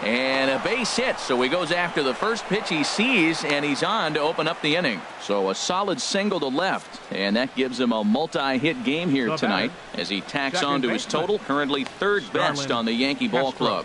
and a base hit, so he goes after the first pitch he sees, and he's on to open up the inning. So a solid single to left, and that gives him a multi-hit game here tonight as he tacks on to his total, currently 3rd best on the Yankee ball club.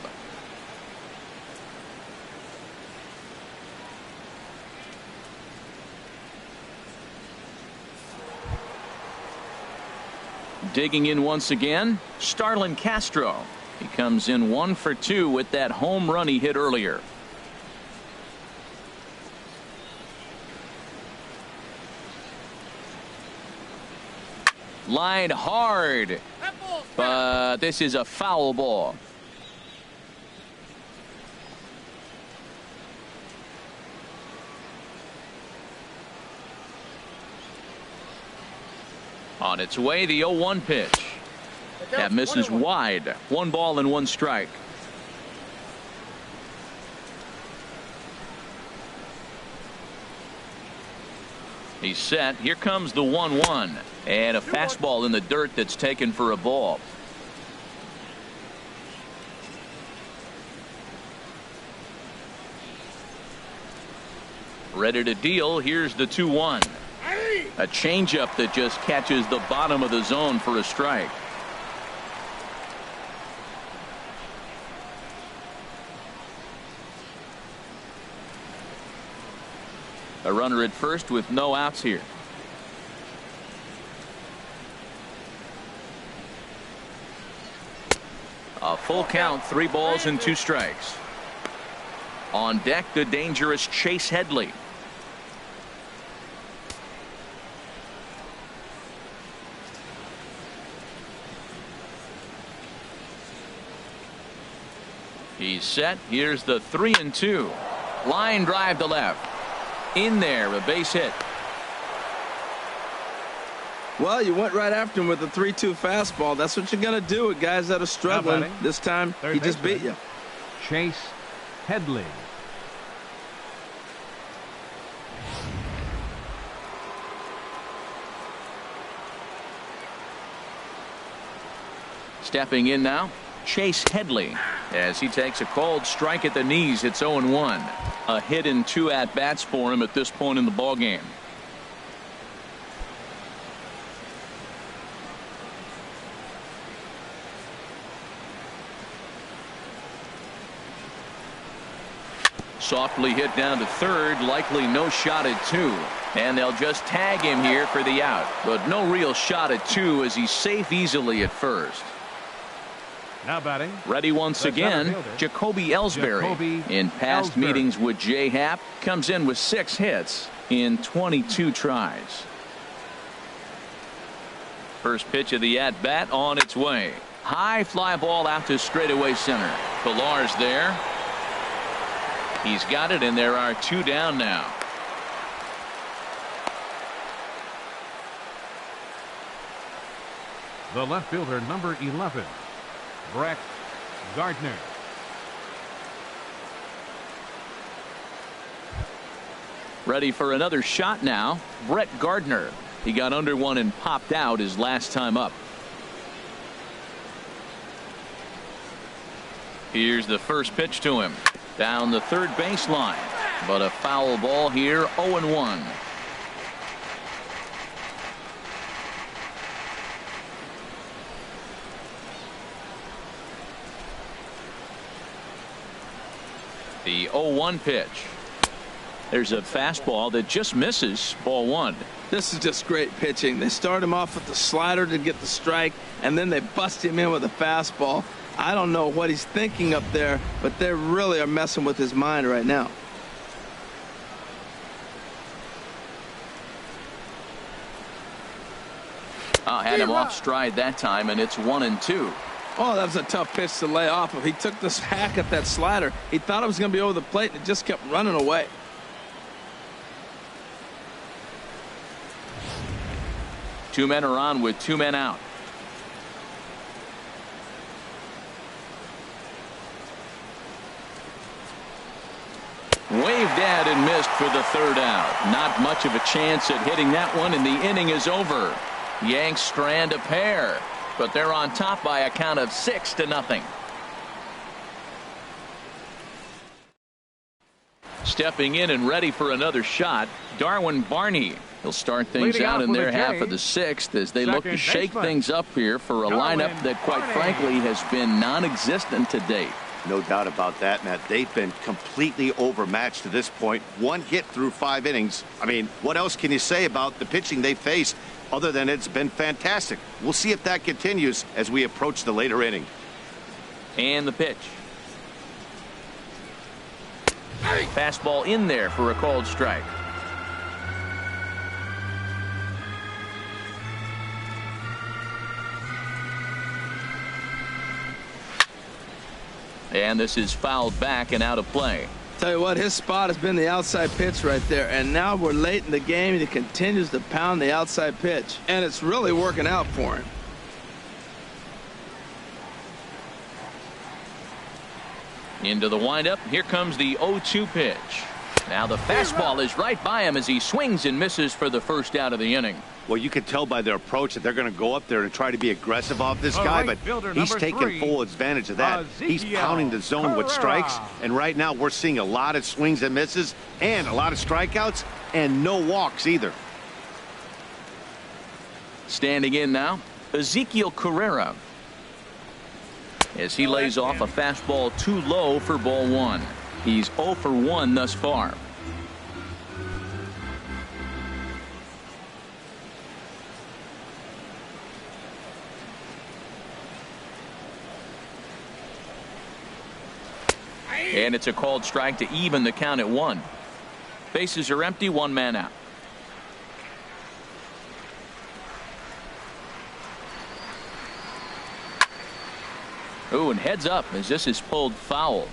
Digging in once again, Starlin Castro. He comes in 1 for 2 with that home run he hit earlier. Line hard, but this is a foul ball. On its way, the 0-1 pitch. That misses wide. 1 ball and 1 strike. He's set. Here comes the 1-1. And a fastball in the dirt that's taken for a ball. Ready to deal. Here's the 2-1. A changeup that just catches the bottom of the zone for a strike. A runner at first with no outs here. A full count, 3 balls and 2 strikes. On deck, the dangerous Chase Headley. He's set. Here's the 3-2. Line drive to left. In there, a base hit. Well, you went right after him with the 3-2 fastball. That's what you're going to do with guys that are struggling. This time, he just beat you. Chase Headley. Stepping in now, Chase Headley, as he takes a called strike at the knees. It's 0-1. A hit in 2 at-bats for him at this point in the ballgame. Softly hit down to third, likely no shot at 2. And they'll just tag him here for the out. But no real shot at 2 as he's safe easily at first. Now batting. Ready once again, Jacoby Ellsbury. In past meetings with Jay Happ, comes in with 6 hits in 22 tries. First pitch of the at-bat on its way. High fly ball out to straightaway center. Pillar's there. He's got it, and there are 2 down now. The left fielder, number 11, Brett Gardner. Ready for another shot now, Brett Gardner. He got under one and popped out his last time up. Here's the first pitch to him. Down the third baseline. But a foul ball here, 0-1. The 0-1 pitch. There's a fastball that just misses, ball 1. This is just great pitching. They start him off with the slider to get the strike, and then they bust him in with a fastball. I don't know what he's thinking up there, but they really are messing with his mind right now. Had him off stride that time, and it's 1-2. Oh, that was a tough pitch to lay off of. He took this hack at that slider. He thought it was going to be over the plate, and it just kept running away. Two men are on with 2 men out. Waved at and missed for the 3rd out. Not much of a chance at hitting that one, and the inning is over. Yanks strand a pair, but they're on top by a count of 6-0. Stepping in and ready for another shot, Darwin Barney. He'll start things out in their half of the 6th as they look to shake things up here for a lineup that, quite frankly, has been non-existent to date. No doubt about that, Matt. They've been completely overmatched to this point. 1 hit through 5 innings. I mean, what else can you say about the pitching they faced other than it's been fantastic? We'll see if that continues as we approach the later inning. And the pitch. Fastball in there for a called strike. And this is fouled back and out of play. Tell you what, his spot has been the outside pitch right there, and now we're late in the game and he continues to pound the outside pitch, and it's really working out for him. Into the windup. Here comes the 0-2 pitch. Now the fastball is right by him as he swings and misses for the first out of the inning. Well, you can tell by their approach that they're going to go up there and try to be aggressive off this guy, but he's taking full advantage of that. He's pounding the zone with strikes, and right now we're seeing a lot of swings and misses and a lot of strikeouts and no walks either. Standing in now, Ezekiel Carrera, as he lays off a fastball too low for ball one. He's 0 for 1 thus far. And it's a called strike to even the count at 1. Bases are empty, 1 man out. Oh, and heads up as this is pulled foul.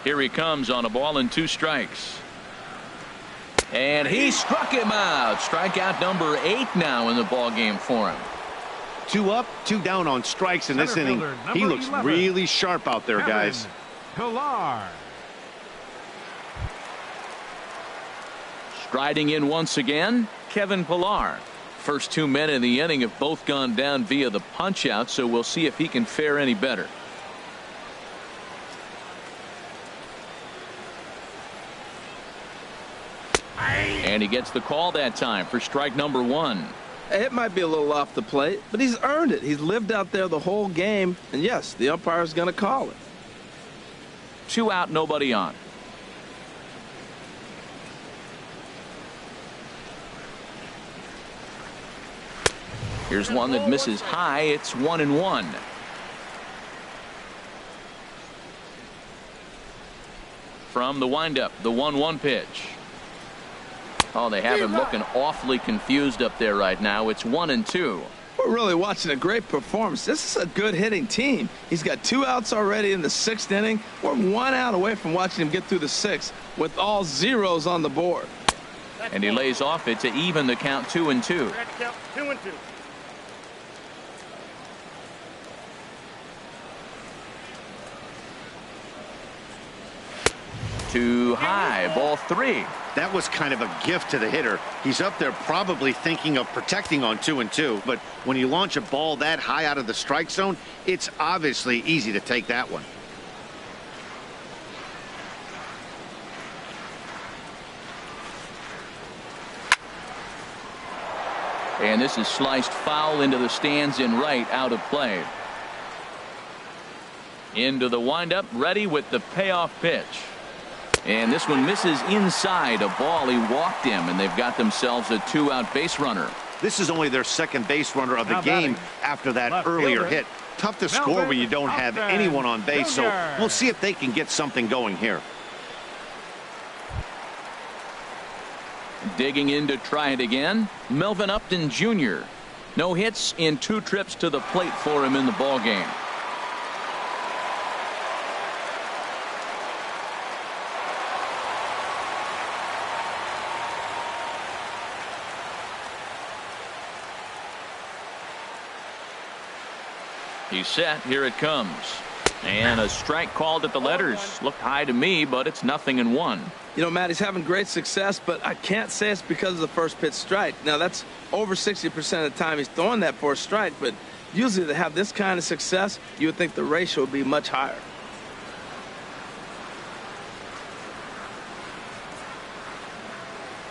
Here he comes on a ball and 2 strikes. And he struck him out. Strikeout number 8 now in the ball game for him. 2 up, 2 down on strikes in this inning. He looks really sharp out there, guys. Pilar. Striding in once again, Kevin Pilar. First 2 men in the inning have both gone down via the punch out, so we'll see if he can fare any better. And he gets the call that time for strike number 1. It might be a little off the plate, but he's earned it. He's lived out there the whole game, and yes, the umpire is going to call it. 2 out, nobody on. Here's one that misses high. It's 1-1. From the windup, the 1-1 pitch. Oh, they have him looking awfully confused up there right now. It's 1-2. We're really watching a great performance. This is a good hitting team. He's got 2 outs already in the 6th inning. We're 1 out away from watching him get through the 6th with all zeros on the board. And he lays off it to even the count 2-2. 2-2. Too high, ball 3. That was kind of a gift to the hitter. He's up there probably thinking of protecting on 2-2, but when you launch a ball that high out of the strike zone, it's obviously easy to take that one. And this is sliced foul into the stands in right, out of play. Into the windup, ready with the payoff pitch. And this one misses inside a ball. He walked him, and they've got themselves a 2-out base runner. This is only their 2nd base runner of the game after that earlier hit. Tough to score when you don't have anyone on base, so we'll see if they can get something going here. Digging in to try it again, Melvin Upton Jr. No hits in 2 trips to the plate for him in the ball game. He's set. Here it comes. And a strike called at the letters. Looked high to me, but it's 0-1. You know, Matt, he's having great success, but I can't say it's because of the first pitch strike. Now, that's over 60% of the time he's throwing that for a strike, but usually to have this kind of success, you would think the ratio would be much higher.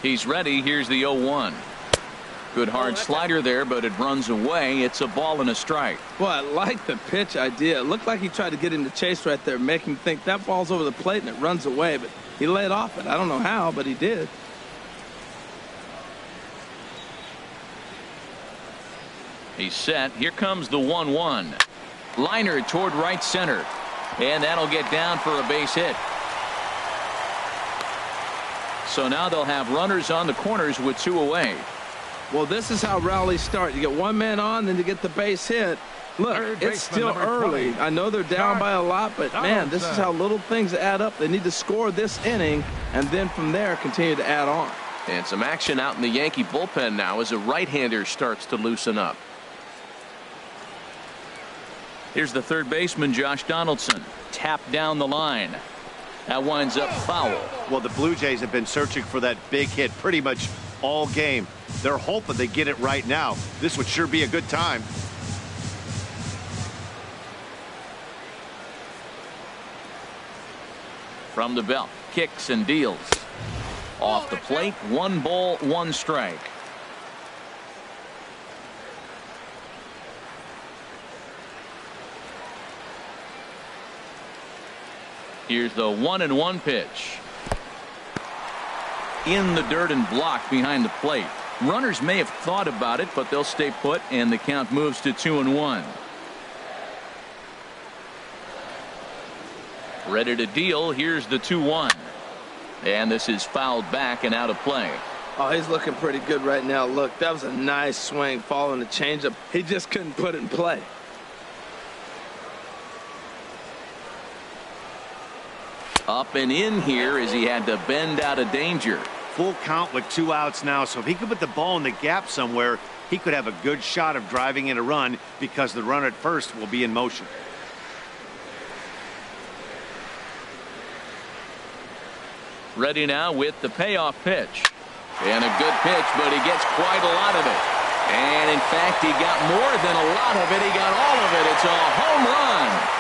He's ready. Here's the 0-1. Good hard slider there, but it runs away. It's a ball and a strike. Well, I like the pitch idea. It looked like he tried to get him to chase right there, make him think that ball's over the plate and it runs away, but he laid off it. I don't know how, but he did. He's set. Here comes the 1-1. Liner toward right center. And that'll get down for a base hit. So now they'll have runners on the corners with 2 away. Well, this is how rallies start. You get 1 man on, then you get the base hit. Look, it's still early. I know they're down by a lot, but man, this is how little things add up. They need to score this inning, and then from there continue to add on. And some action out in the Yankee bullpen now as a right-hander starts to loosen up. Here's the third baseman, Josh Donaldson. Tapped down the line. That winds up foul. Well, the Blue Jays have been searching for that big hit pretty much all game. They're hoping they get it right now. This would sure be a good time. From the belt, kicks and deals. Off the plate, 1 ball, 1 strike. Here's the 1-1 pitch. In the dirt and blocked behind the plate. Runners may have thought about it, but they'll stay put, and the count moves to 2-1. Ready to deal. Here's the 2-1. And this is fouled back and out of play. Oh, he's looking pretty good right now. Look, that was a nice swing following the changeup. He just couldn't put it in play. Up and in here as he had to bend out of danger. Full count with 2 outs now, so if he could put the ball in the gap somewhere, he could have a good shot of driving in a run because the runner at first will be in motion. Ready now with the payoff pitch. And a good pitch, but he gets quite a lot of it. And in fact, he got more than a lot of it. He got all of it. It's a home run.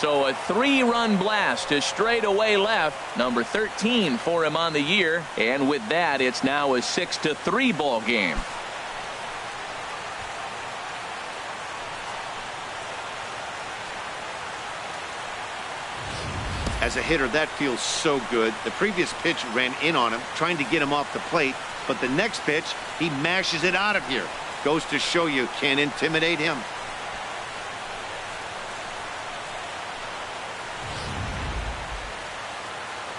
So a 3-run blast to straightaway left. Number 13 for him on the year. And with that, it's now a 6-3 ball game. As a hitter, that feels so good. The previous pitch ran in on him, trying to get him off the plate. But the next pitch, he mashes it out of here. Goes to show you can't intimidate him.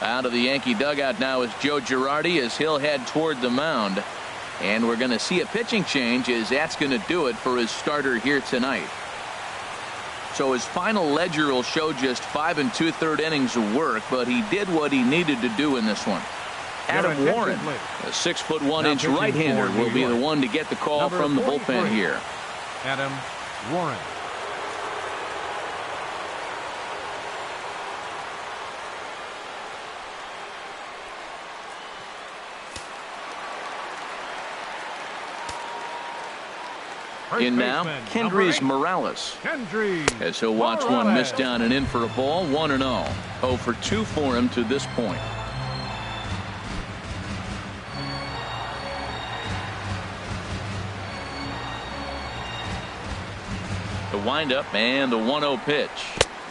Out of the Yankee dugout now is Joe Girardi as he'll head toward the mound. And we're going to see a pitching change as that's going to do it for his starter here tonight. So his final ledger will show just 5 2/3 innings of work, but he did what he needed to do in this one. Adam Warren, a 6'1" right-hander, will be the one to get the call from the bullpen here. Adam Warren. In now, Kendrys Morales. As he'll watch one miss down and in for a ball, 1-0. 0 for 2 for him to this point. The windup and the 1-0 pitch.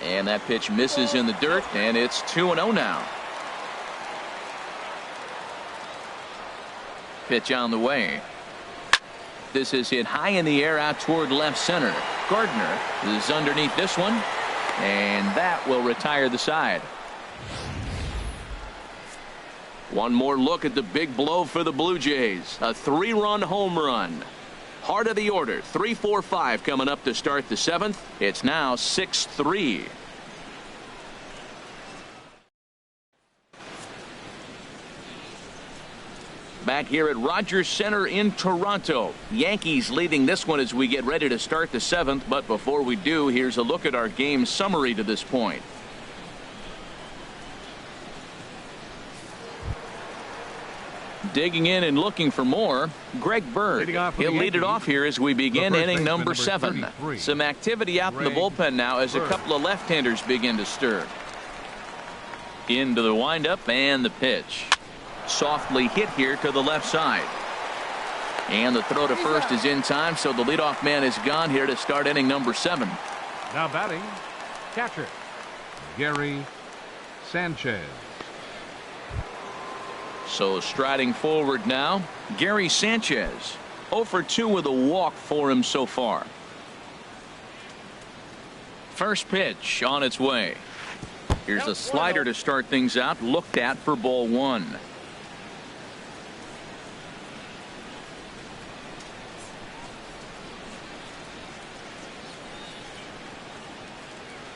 And that pitch misses in the dirt, and it's 2-0 now. Pitch on the way. This is hit high in the air out toward left center. Gardner is underneath this one, and that will retire the side. One more look at the big blow for the Blue Jays. A 3-run home run. Heart of the order, 3-4-5 coming up to start the 7th. It's now 6-3. Back here at Rogers Center in Toronto. Yankees leading this one as we get ready to start the 7th. But before we do, here's a look at our game summary to this point. Digging in and looking for more, Greg Bird. He'll lead it off here as we begin inning number 7. Some activity out in the bullpen now as a couple of left-handers begin to stir. Into the windup and the pitch. Softly hit here to the left side. And the throw to first is in time, so the leadoff man is gone here to start inning number 7. Now batting, catcher, Gary Sanchez. So striding forward now, Gary Sanchez. 0 for 2 with a walk for him so far. First pitch on its way. Here's a slider to start things out, looked at for ball 1.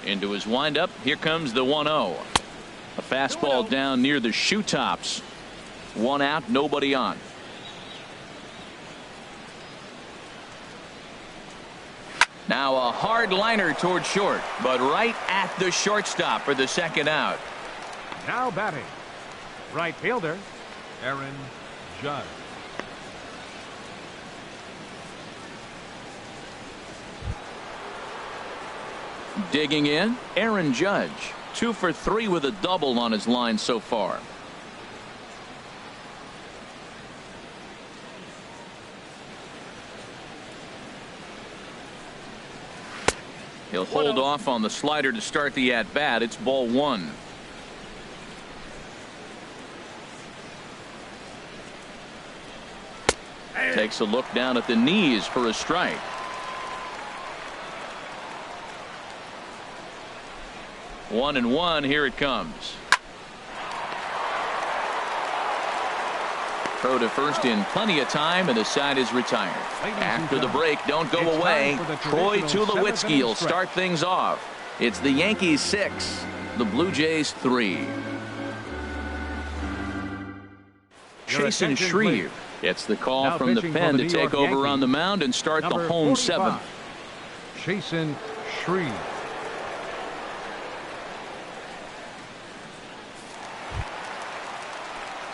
Into his windup. Here comes the 1-0. A fastball down near the shoe tops. One out, nobody on. Now a hard liner toward short, but right at the shortstop for the second out. Now batting, right fielder, Aaron Judge. Digging in, Aaron Judge. 2 for 3 with a double on his line so far. He'll hold off on the slider to start the at-bat. It's ball 1. Takes a look down at the knees for a strike. One and one. Here it comes. Throw to first in plenty of time, and the side is retired. After the break, don't go away. Troy Tulowitzki will start things off. It's the Yankees 6, the Blue Jays 3. Chasen Shreve gets the call from the pen to take over on the mound and start the home 7th. Chasen Shreve.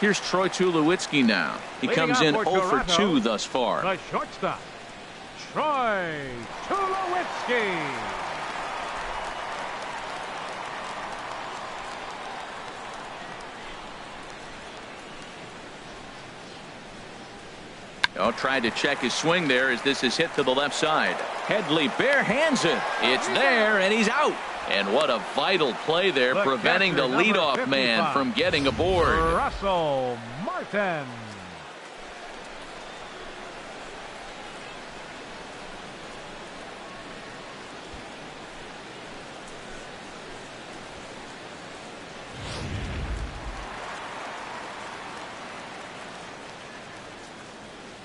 Here's Troy Tulowitzki now. He comes in 0 for 2 thus far. The shortstop, Troy Tulowitzki. Tried to check his swing there as this is hit to the left side. Headley bare hands it. It's there, and he's out. And what a vital play there, preventing the leadoff man from getting aboard. Russell Martin.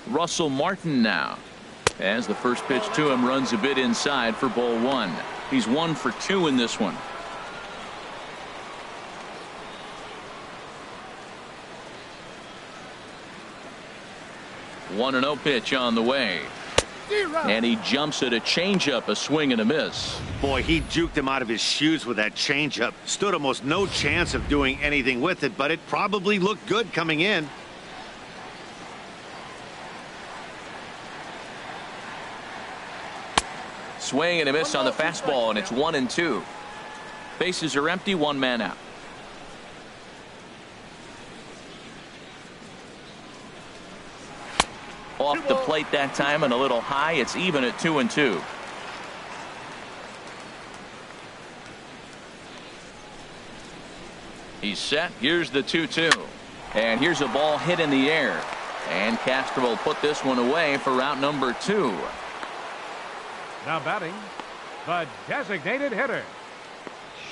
Russell Martin now, as the first pitch to him runs a bit inside for ball 1. He's 1 for 2 in this one. One and 0 pitch on the way. And he jumps at a changeup, a swing and a miss. Boy, he juked him out of his shoes with that changeup. Stood almost no chance of doing anything with it, but it probably looked good coming in. Swing and a miss on the fastball, and it's 1 and 2. Bases are empty, 1 man out. Off the plate that time and a little high. It's even at 2 and 2. He's set. Here's the 2-2. And here's a ball hit in the air. And Castro will put this one away for out number 2. Now batting, the designated hitter,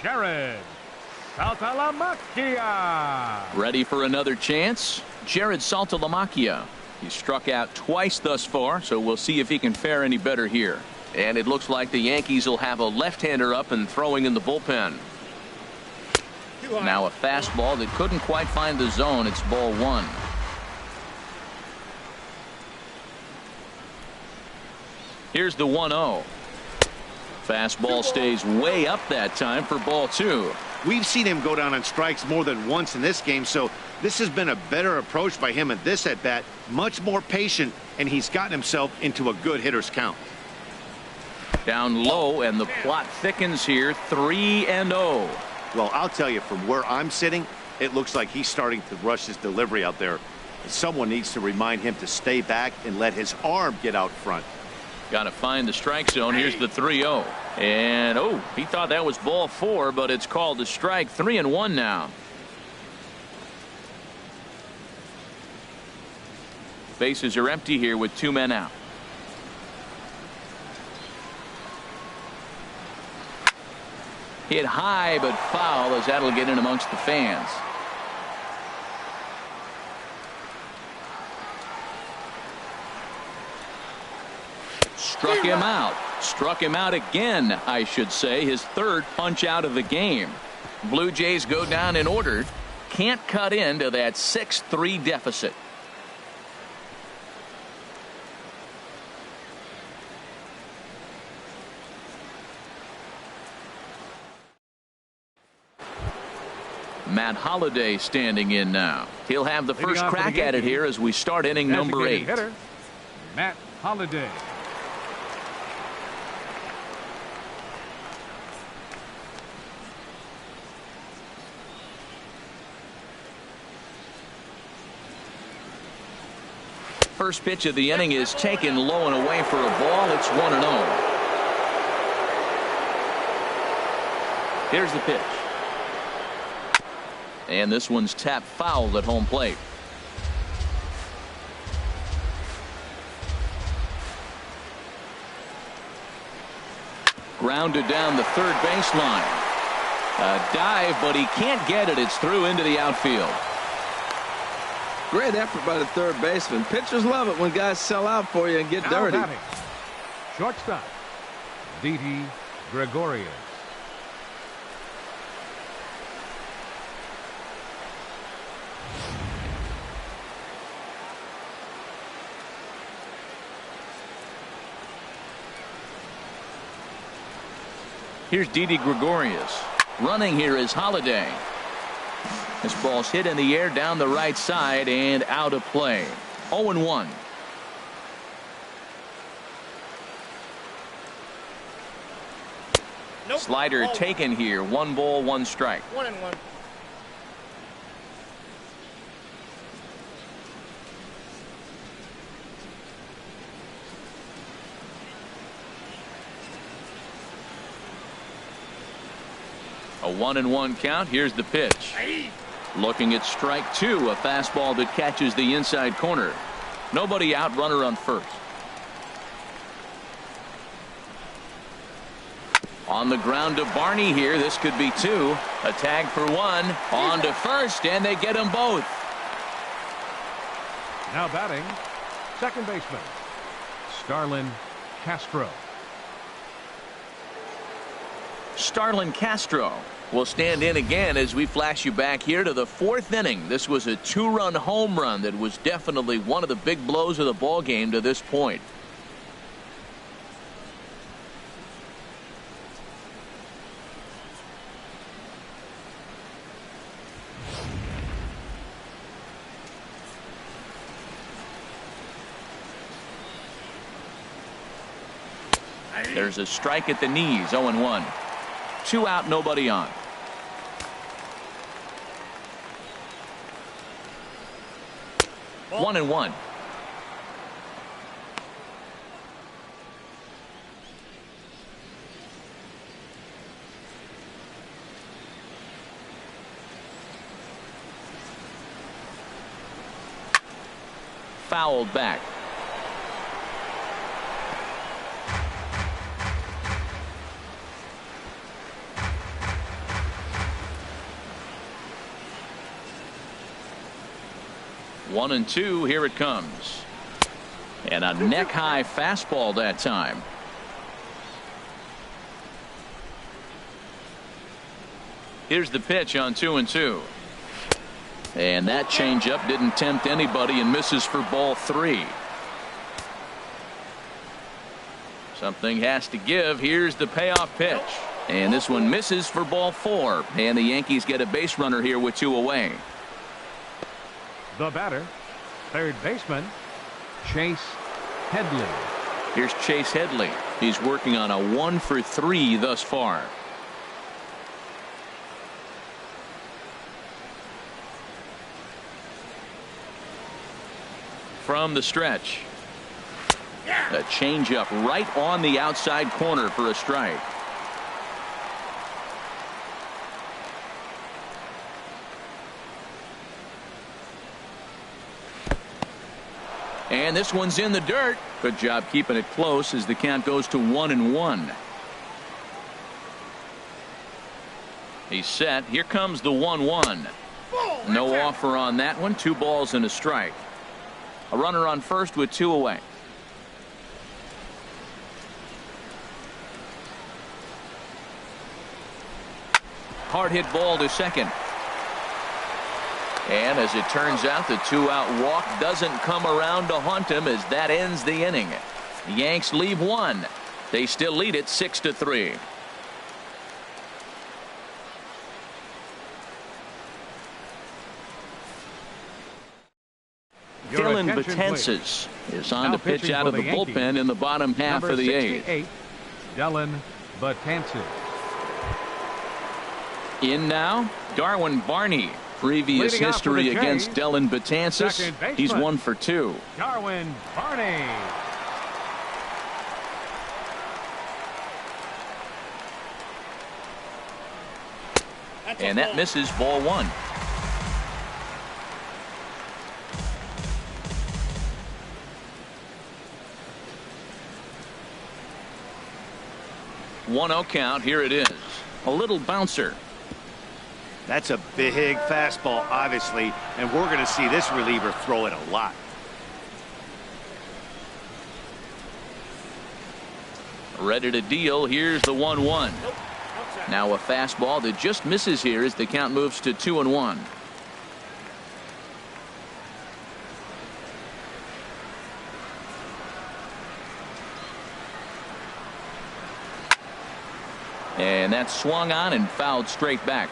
Jared Saltalamacchia. Ready for another chance? Jared Saltalamacchia. He's struck out twice thus far, so we'll see if he can fare any better here. And it looks like the Yankees will have a left-hander up and throwing in the bullpen. Now a fastball that couldn't quite find the zone. It's ball 1. Here's the 1-0. Fastball stays way up that time for ball 2. We've seen him go down on strikes more than once in this game, so this has been a better approach by him at this at-bat. Much more patient, and he's gotten himself into a good hitter's count. Down low, and the plot thickens here. 3-0. Well, I'll tell you, from where I'm sitting, it looks like he's starting to rush his delivery out there. Someone needs to remind him to stay back and let his arm get out front. Got to find the strike zone. Here's the 3-0. And, he thought that was ball 4, but it's called a strike. 3-1 now. Bases are empty here with 2 men out. Hit high, but foul, as that'll get in amongst the fans. Struck him out. Struck him out again, I should say. His 3rd punch out of the game. Blue Jays go down in order. can't cut into that 6-3 deficit. Matt Holliday standing in now. He'll have the first crack at it here as we start inning number 8. Hitter, Matt Holliday. First pitch of the inning is taken low and away for a ball. It's 1-0. Here's the pitch. And this one's tapped foul at home plate. Grounded down the third baseline. A dive, but he can't get it. It's through into the outfield. Great effort by the third baseman. Pitchers love it when guys sell out for you and get dirty. Batting. Shortstop, Didi Gregorius. Here's Didi Gregorius. Running here is Holliday. This ball's hit in the air down the right side and out of play. 0-1. Nope. Slider taken here. 1 ball, 1 strike. 1-1. A 1-1 count. Here's the pitch. Looking at strike 2. A fastball that catches the inside corner. Nobody out. Runner on first. On the ground to Barney here. This could be 2. A tag for 1. On to first, and they get them both. Now batting, second baseman, Starlin Castro. Starlin Castro will stand in again as we flash you back here to the 4th inning. This was a 2-run home run that was definitely one of the big blows of the ball game to this point. There's a strike at the knees. 0-1. 2 out, nobody on. Ball. 1-1. Fouled back. One and 2. Here it comes. And a neck high fastball that time. Here's the pitch on 2-2. And that changeup didn't tempt anybody and misses for ball 3. Something has to give. Here's the payoff pitch. And this one misses for ball 4. And the Yankees get a base runner here with 2 away. The batter, third baseman, Chase Headley. Here's Chase Headley. He's working on a 1 for 3 thus far. From the stretch. A changeup right on the outside corner for a strike. And this one's in the dirt. Good job keeping it close as the count goes to 1-1. He's set. Here comes the 1-1. No offer on that one. 2 balls and a strike. A runner on first with 2 away. Hard hit ball to second. And as it turns out, the 2-out walk doesn't come around to haunt him as that ends the inning. The Yanks leave one. They still lead it 6-3. Dylan Betances is on to pitch out of the bullpen in the bottom half of the eighth. Dylan Betances. In now, Darwin Barney. Previous history against Dylan Betances, he's 1 for 2. Darwin Barney. And that misses, ball 1. One-zero count. Here it is. A little bouncer. That's a big fastball, obviously, and we're going to see this reliever throw it a lot. Ready to deal. Here's the 1-1. Now a fastball that just misses here as the count moves to 2-1. And that's swung on and fouled straight back.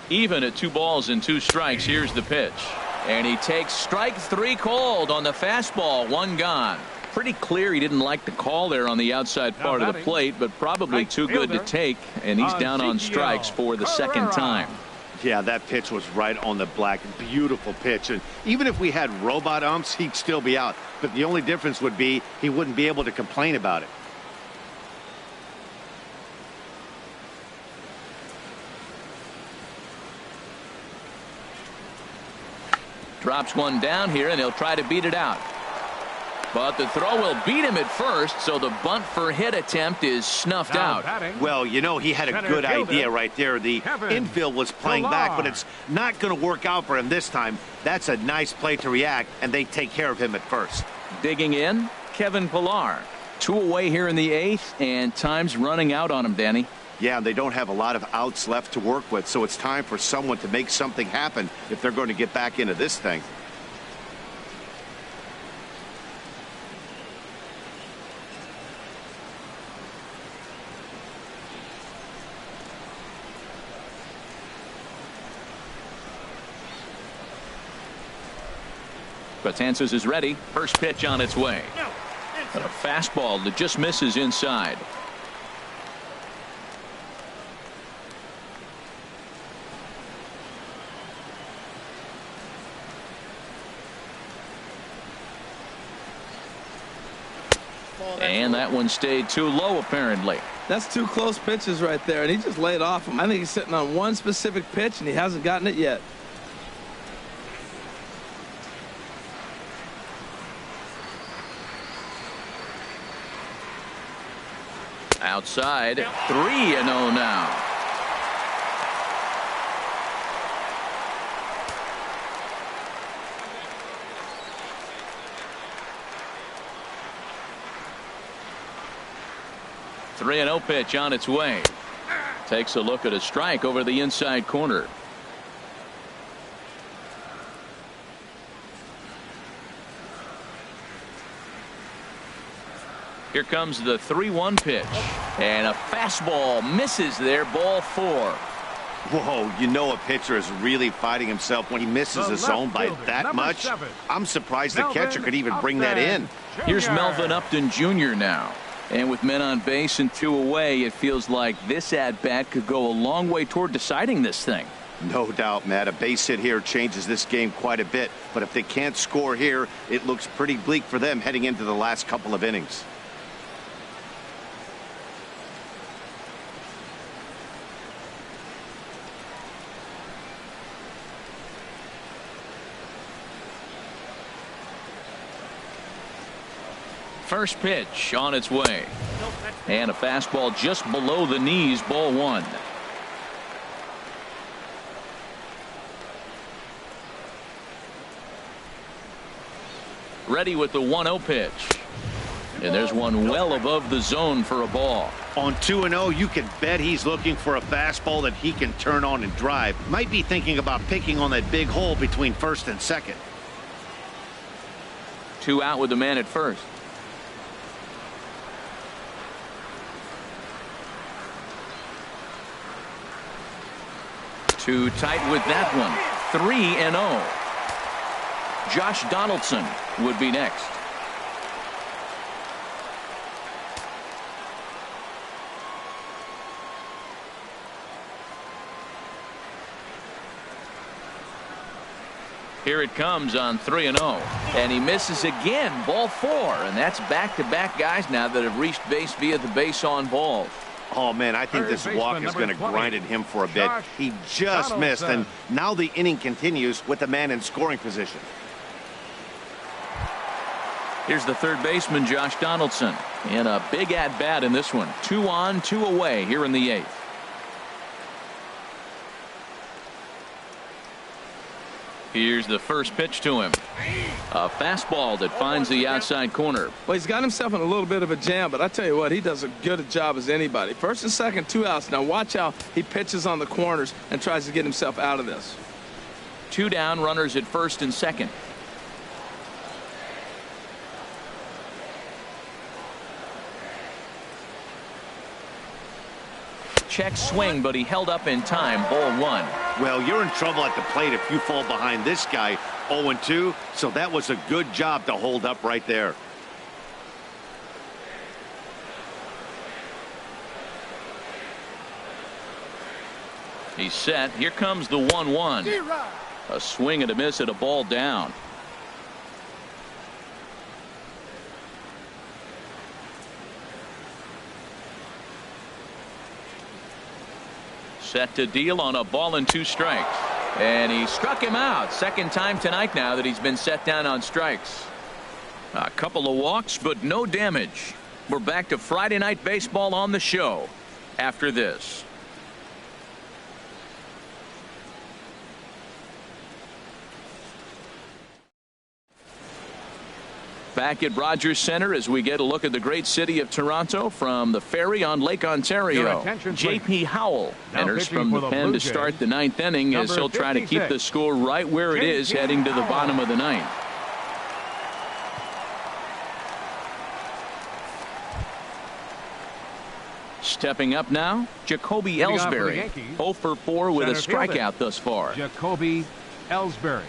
Even at 2 balls and 2 strikes. Here's the pitch. And he takes strike 3 called on the fastball. 1 gone. Pretty clear he didn't like the call there on the outside part of the plate, but probably too good to take. And he's down on strikes for the second time. Yeah, that pitch was right on the black. Beautiful pitch. And even if we had robot umps, he'd still be out. But the only difference would be he wouldn't be able to complain about it. Drops one down here, and he'll try to beat it out. But the throw will beat him at first, so the bunt for hit attempt is snuffed out. Well, you know, he had a good idea right there. The infield was playing back, but it's not going to work out for him this time. That's a nice play to react, and they take care of him at first. Digging in, Kevin Pillar. 2 away here in the 8th, and time's running out on him, Danny. Yeah, they don't have a lot of outs left to work with, so it's time for someone to make something happen if they're going to get back into this thing. Betances is ready. First pitch on its way. And a fastball that just misses inside. And that one stayed too low, apparently. That's 2 close pitches right there, and he just laid off him. I think he's sitting on one specific pitch, and he hasn't gotten it yet. Outside, 3-0 now. Three and 0 pitch on its way. Takes a look at a strike over the inside corner. Here comes the 3-1 pitch, and a fastball misses there. Ball 4. Whoa, you know a pitcher is really fighting himself when he misses a zone by that much. 7. I'm surprised the catcher could even bring that in. Here's Melvin Upton Jr. now. And with men on base and 2 away, it feels like this at-bat could go a long way toward deciding this thing. No doubt, Matt. A base hit here changes this game quite a bit. But if they can't score here, it looks pretty bleak for them heading into the last couple of innings. First pitch on its way. And a fastball just below the knees, ball 1. Ready with the 1-0 pitch. And there's one well above the zone for a ball. On 2-0, you can bet he's looking for a fastball that he can turn on and drive. Might be thinking about picking on that big hole between first and second. 2 out with the man at first. Too tight with that one. 3-0. Josh Donaldson would be next. Here it comes on 3-0. And he misses again. Ball 4. And that's back-to-back guys now that have reached base via the base on balls. Oh, man, I think this walk is going to grind at him for a bit. He just missed, and now the inning continues with the man in scoring position. Here's the third baseman, Josh Donaldson, in a big at-bat in this one. 2 on, 2 away here in the 8th. Here's the first pitch to him. A fastball that finds the outside corner. Well, he's got himself in a little bit of a jam, but I tell you what, he does as good a job as anybody. First and second, 2 outs. Now watch how he pitches on the corners and tries to get himself out of this. 2 down, runners at first and second. Check swing, but he held up in time. Ball 1. Well, you're in trouble at the plate if you fall behind this guy 0-2, so that was a good job to hold up right there. He's set. Here comes the 1-1. A swing and a miss at a ball down. Set to deal on a ball and 2 strikes. And he struck him out. Second time tonight now that he's been set down on strikes. A couple of walks, but no damage. We're back to Friday Night Baseball on the show after this. Back at Rogers Center as we get a look at the great city of Toronto from the ferry on Lake Ontario. J.P. Howell enters from the pen to start the 9th inning as he'll try to keep the score right where it is heading to the bottom of the 9th. Stepping up now, Jacoby Ellsbury. 0 for 4 with a strikeout thus far. Jacoby Ellsbury.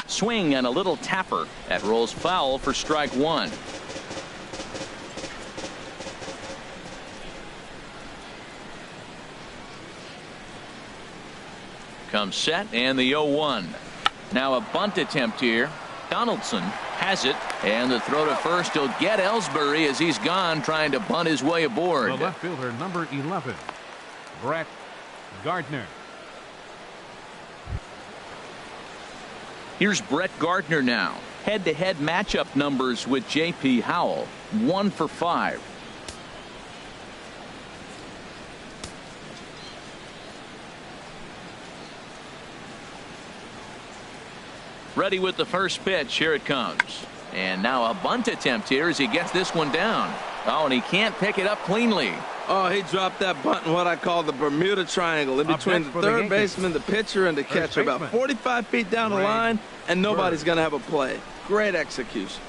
Swing and a little tapper. That rolls foul for strike 1. Comes set and the 0-1. Now a bunt attempt here. Donaldson has it, and the throw to first will get Ellsbury as he's gone trying to bunt his way aboard. The left fielder, number 11, Brett Gardner. Here's Brett Gardner now. Head-to-head matchup numbers with J.P. Howell. 1 for 5. Ready with the first pitch. Here it comes. And now a bunt attempt here as he gets this one down. Oh, and he can't pick it up cleanly. Oh, he dropped that bunt in what I call the Bermuda Triangle in between the third baseman, the pitcher, and the catcher. About 45 feet down the line, and nobody's going to have a play. Great execution.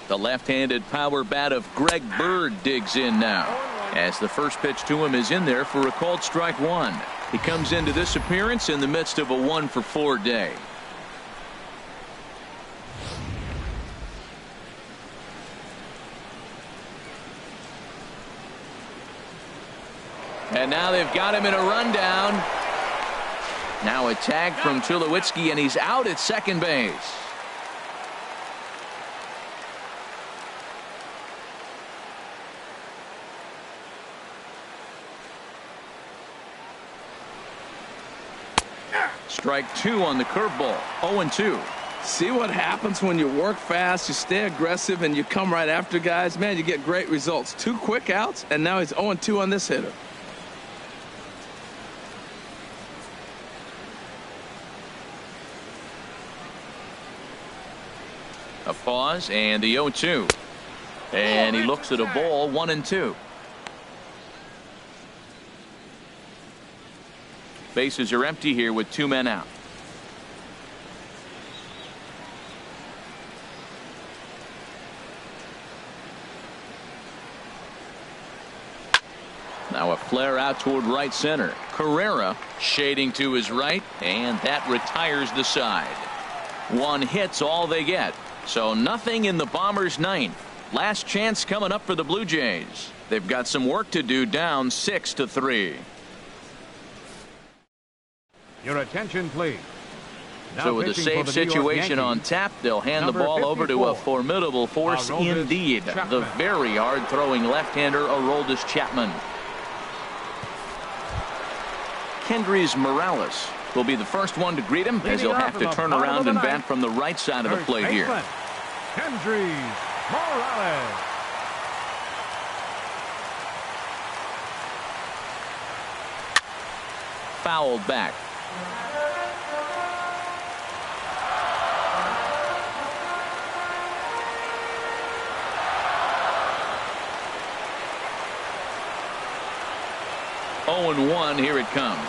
The left-handed power bat of Greg Bird digs in now, as the first pitch to him is in there for a called strike 1. He comes into this appearance in the midst of a 1 for 4 day. And now they've got him in a rundown. Now a tag from Tulowitzki, and he's out at second base. Strike 2 on the curveball. 0-2. See what happens when you work fast, you stay aggressive, and you come right after guys? Man, you get great results. 2 quick outs, and now he's 0-2 on this hitter. A pause and the 0-2. And he looks at a ball. 1-2. Bases are empty here with 2 men out. Now a flare out toward right center. Carrera shading to his right, and that retires the side. 1 hit's all they get. So nothing in the Bombers' ninth. Last chance coming up for the Blue Jays. They've got some work to do, down 6-3. Your attention, please. Now so with a safe situation on tap, they'll hand the ball over to a formidable force indeed. The very hard-throwing left-hander, Aroldis Chapman. Kendrys Morales will be the first one to greet him, as he'll have to turn around and bat from the right side of the plate here. Kendrys Morales. Fouled back. Oh, 0-1, here it comes.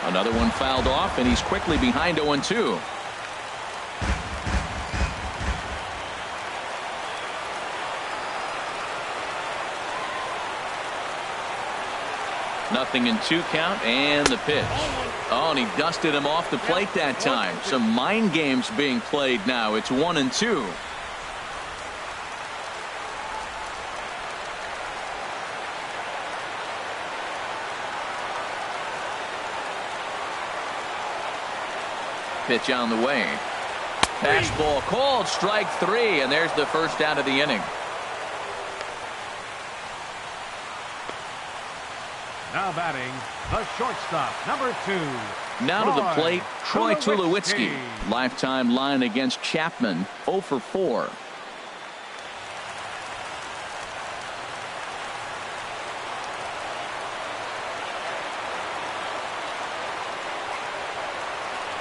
Another one fouled off, and he's quickly behind 0-2. Nothing in 2 count, and the pitch. Oh, and he dusted him off the plate that time. Some mind games being played now. It's 1-2. Pitch on the way. Fastball called, strike 3, and there's the first out of the inning. Now batting, the shortstop, number 2. Now to the plate, Troy Tulowitzki. Lifetime line against Chapman, 0-4.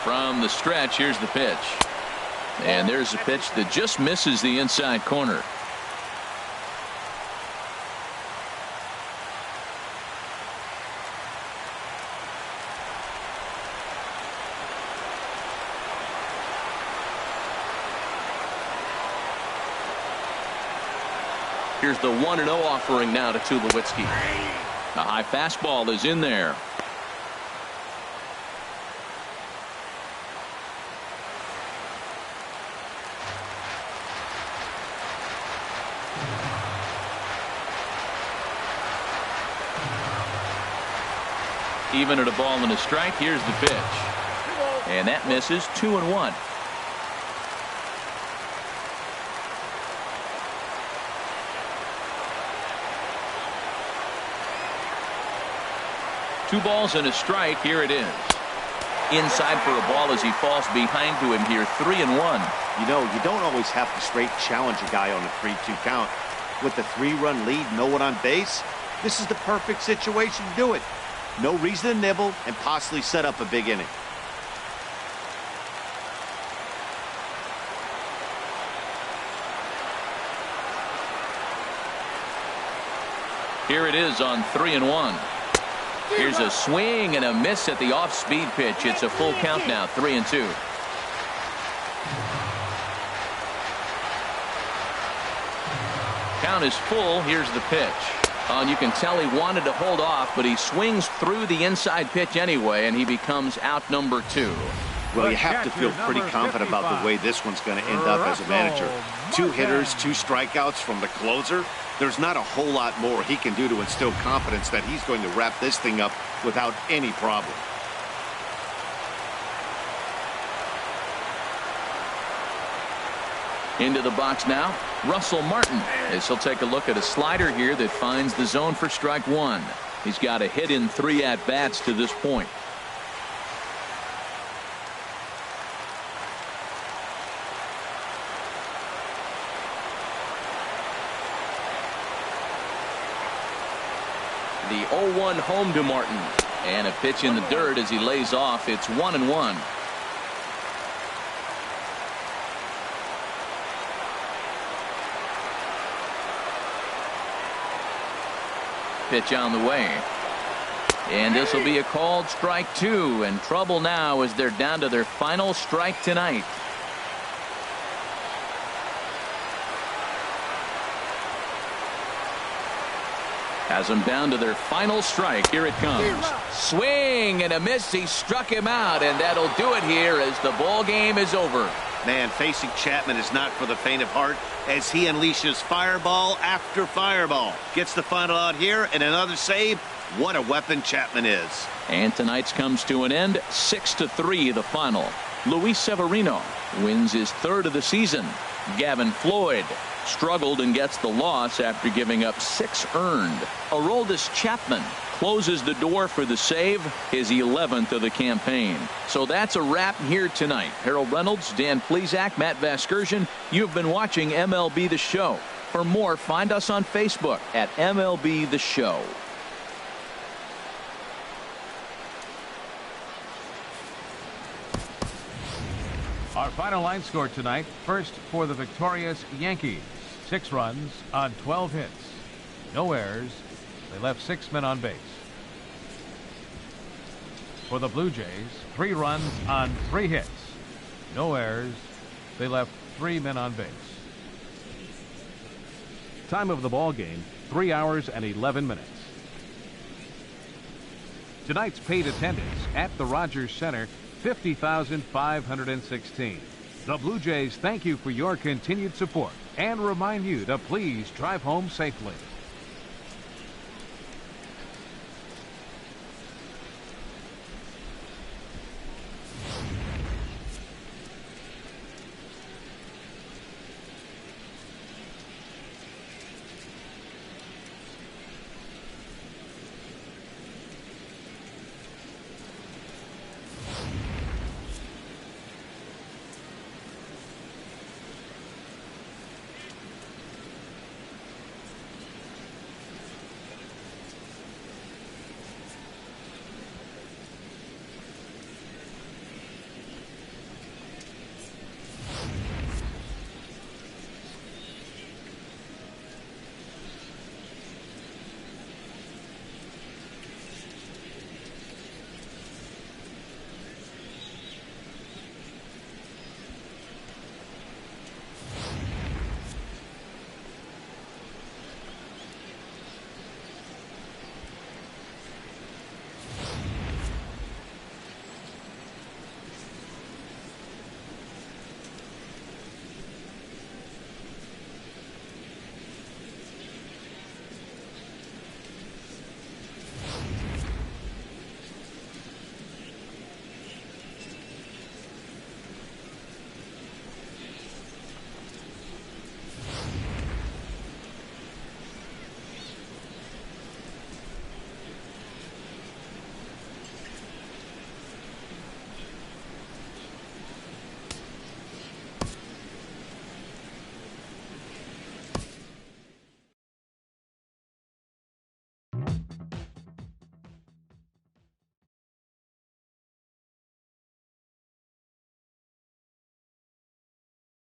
From the stretch, here's the pitch. And there's a pitch that just misses the inside corner. Here's the 1-0 offering now to Tulowitzki. A high fastball is in there. Even at a ball and a strike, here's the pitch. And that misses. 2-1. Two balls and a strike. Here it is. Inside for a ball as he falls behind to him here. 3-1. You know, you don't always have to straight challenge a guy on a 3-2 count. With the 3-run lead, no one on base, this is the perfect situation to do it. No reason to nibble and possibly set up a big inning. Here it is on 3-1. Here's a swing and a miss at the off-speed pitch. It's a full count now, 3-2. Count is full. Here's the pitch. And you can tell he wanted to hold off, but he swings through the inside pitch anyway, and he becomes out number 2. Well, you have to feel pretty confident about the way this one's going to end up as a manager. 2 hitters, 2 strikeouts from the closer. There's not a whole lot more he can do to instill confidence that he's going to wrap this thing up without any problem. Into the box now, Russell Martin, as he'll take a look at a slider here that finds the zone for strike 1. He's got a hit in 3 at-bats to this point. The 0-1 home to Martin. And a pitch in the dirt as he lays off. It's 1-1. Pitch on the way. And this will be a called strike 2, and trouble now as they're down to their final strike tonight. Has them down to their final strike. Here it comes. Swing and a miss. He struck him out, and that'll do it here as the ball game is over. Man, facing Chapman is not for the faint of heart as he unleashes fireball after fireball. Gets the final out here and another save. What a weapon Chapman is. And tonight's comes to an end. 6-3 the final. Luis Severino wins his 3rd of the season. Gavin Floyd struggled and gets the loss after giving up 6 earned. Aroldis Chapman closes the door for the save, his 11th of the campaign. So that's a wrap here tonight. Harold Reynolds, Dan Plesac, Matt Vasgersian. You've been watching MLB The Show. For more, find us on Facebook at MLB The Show. Our final line score tonight. First for the victorious Yankees. 6 runs on 12 hits. No errors. They left 6 men on base. For the Blue Jays, 3 runs on 3 hits. No errors. They left 3 men on base. Time of the ball game, 3 hours and 11 minutes. Tonight's paid attendance at the Rogers Center, 50,516. The Blue Jays thank you for your continued support and remind you to please drive home safely.